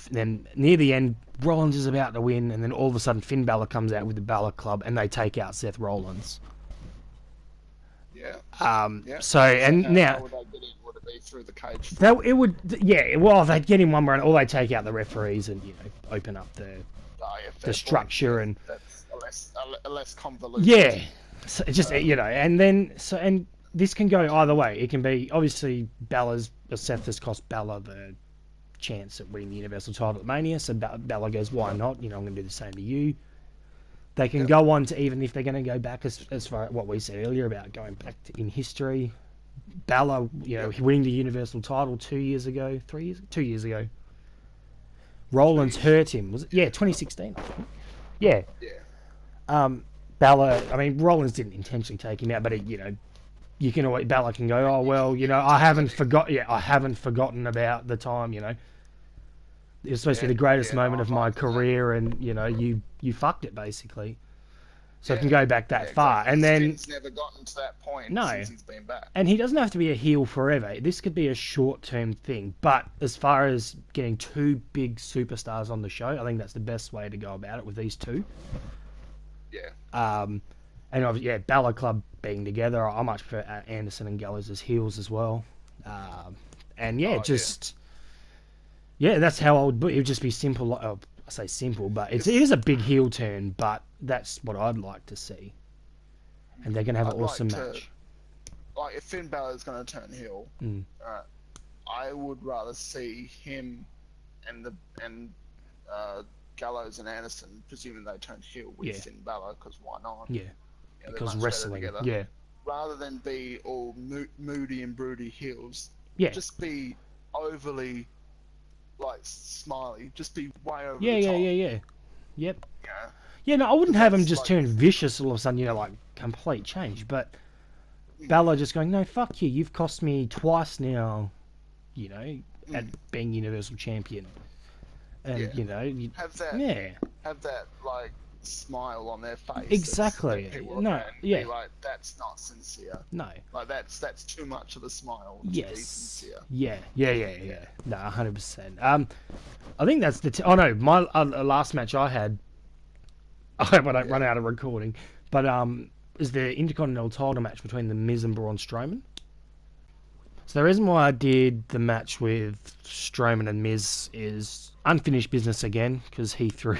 Speaker 2: Then near the end, Rollins is about to win, and then all of a sudden Finn Balor comes out with the Balor Club, and they take out Seth Rollins.
Speaker 1: Yeah.
Speaker 2: So and now.
Speaker 1: How would they get in? Would it be through the cage.
Speaker 2: It would, yeah. Well, they'd get him one run, or they take out the referees and open up the structure
Speaker 1: point.
Speaker 2: and
Speaker 1: That's a less convoluted.
Speaker 2: Yeah, so just and then and this can go either way. It can be obviously Seth has cost Bella the chance at winning the Universal title at Mania, so Bella goes, why not? I'm going to do the same to you. They can go on to, even if they're going to go back as far as what we said earlier about going back in history. Bella, winning the Universal title 2 years ago, 2 years ago. Rollins hurt him. Was it? Yeah, 2016. I think. Yeah.
Speaker 1: Yeah.
Speaker 2: Bella. I mean, Rollins didn't intentionally take him out, but you can always, Bella can go, oh well, I haven't forgotten about the time. It was supposed to be the greatest moment of my career, and you fucked it basically. So it can go back that far,
Speaker 1: exactly.
Speaker 2: And then
Speaker 1: Sting's never gotten to that point since he's been back.
Speaker 2: And he doesn't have to be a heel forever. This could be a short-term thing. But as far as getting two big superstars on the show, I think that's the best way to go about it with these two.
Speaker 1: Yeah.
Speaker 2: And obviously, Balor Club being together, I much prefer Anderson and Gallows as heels as well. That's how I would. It would just be simple. I say simple, but it is a big heel turn. But that's what I'd like to see. And they're going to have an awesome match.
Speaker 1: Like, if Finn Balor's going to turn heel, I would rather see him and Gallows and Anderson, presuming they turn heel with Finn Balor, because why not?
Speaker 2: Yeah, because wrestling. Yeah.
Speaker 1: Rather than be all moody and broody heels.
Speaker 2: Yeah.
Speaker 1: Just be overly, smiley. Just be way over
Speaker 2: the top. Yeah. Yep.
Speaker 1: Yeah.
Speaker 2: Yeah, no, I wouldn't have him just turn vicious all of a sudden, complete change. But Balor just going, no, fuck you. You've cost me twice now, at being Universal Champion. And, you
Speaker 1: have that, smile on their face.
Speaker 2: Exactly.
Speaker 1: Be like, that's not sincere.
Speaker 2: No.
Speaker 1: That's too much of a smile to be sincere.
Speaker 2: Yeah. No, 100%. I think that's my last match I had, I hope I don't run out of recording, but is the Intercontinental title match between The Miz and Braun Strowman. So the reason why I did the match with Strowman and Miz is unfinished business again, because he threw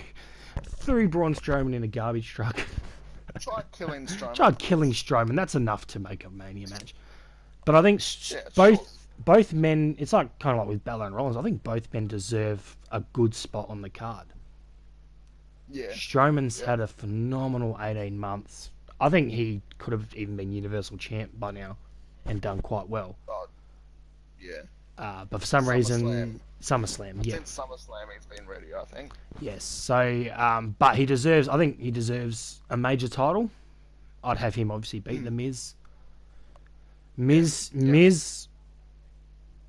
Speaker 2: Braun Strowman in a garbage truck.
Speaker 1: Tried killing
Speaker 2: Strowman. That's enough to make a Mania match. But I think both men, it's kind of like with Balor and Rollins, I think both men deserve a good spot on the card.
Speaker 1: Yeah.
Speaker 2: Strowman's had a phenomenal 18 months. I think he could have even been Universal Champ by now and done quite well.
Speaker 1: Yeah.
Speaker 2: But for some reason, SummerSlam,
Speaker 1: I think SummerSlam he's been ready, I think.
Speaker 2: Yes. So, but he deserves a major title. I'd have him obviously beat The Miz. Miz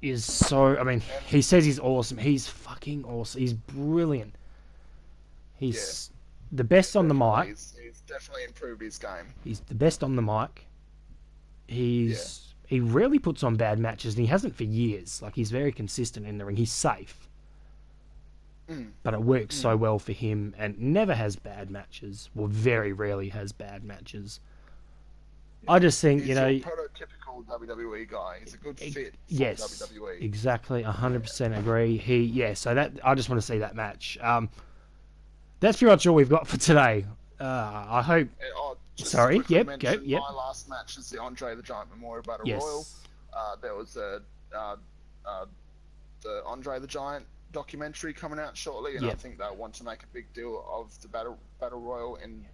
Speaker 2: is so, he says he's awesome. He's fucking awesome. He's brilliant. He's the best on the mic.
Speaker 1: He's definitely improved his game.
Speaker 2: He's the best on the mic. He rarely puts on bad matches, and he hasn't for years. He's very consistent in the ring. He's safe. But it works so well for him, and never has bad matches. Well, very rarely has bad matches. I just think,
Speaker 1: he's a prototypical WWE guy. He's a good fit for WWE.
Speaker 2: Exactly. 100% agree. So that I just want to see that match. That's pretty much all we've got for today. I hope. Sorry. Yep.
Speaker 1: My last match is the Andre the Giant Memorial Battle Royal. There was the Andre the Giant documentary coming out shortly, and I think they want to make a big deal of the battle royal in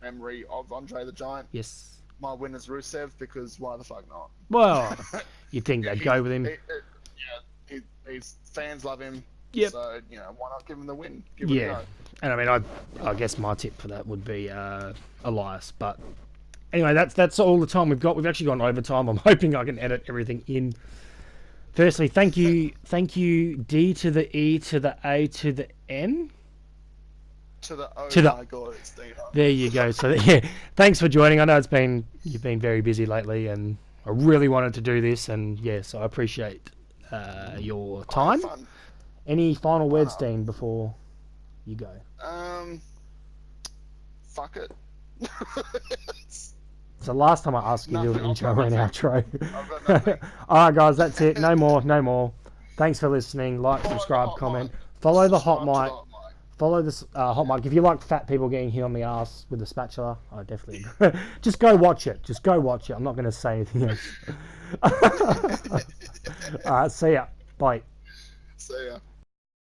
Speaker 1: memory of Andre the Giant.
Speaker 2: Yes.
Speaker 1: My winner's Rusev, because why the fuck not?
Speaker 2: Well, you'd think they'd go with him.
Speaker 1: His fans love him.
Speaker 2: Yep.
Speaker 1: So, why not give him the win? Give it a go.
Speaker 2: And I guess my tip for that would be Elias. But anyway, that's all the time we've got. We've actually gone overtime. I'm hoping I can edit everything in. Firstly, thank you, D to the E to the A to the N.
Speaker 1: To the O, my God, it's Dino.
Speaker 2: There you go. So, thanks for joining. I know you've been very busy lately, and I really wanted to do this, and so I appreciate your time.
Speaker 1: Fun.
Speaker 2: Any final words, Dean, before you go?
Speaker 1: Fuck it.
Speaker 2: So last time I asked you to do an
Speaker 1: Nothing, I've
Speaker 2: intro
Speaker 1: got
Speaker 2: or an
Speaker 1: nothing.
Speaker 2: outro.
Speaker 1: I've got nothing.
Speaker 2: Alright guys, that's it. No more. Thanks for listening. Like,
Speaker 1: Follow the
Speaker 2: subscribe,
Speaker 1: hot
Speaker 2: comment.
Speaker 1: mic.
Speaker 2: Follow the hot
Speaker 1: Subscribe to the
Speaker 2: mic.
Speaker 1: hot mic.
Speaker 2: Follow this hot mic. If you like fat people getting hit on the ass with a spatula, I definitely agree. Just go watch it. I'm not going to say anything else. Alright, see ya. Bye.
Speaker 1: See ya.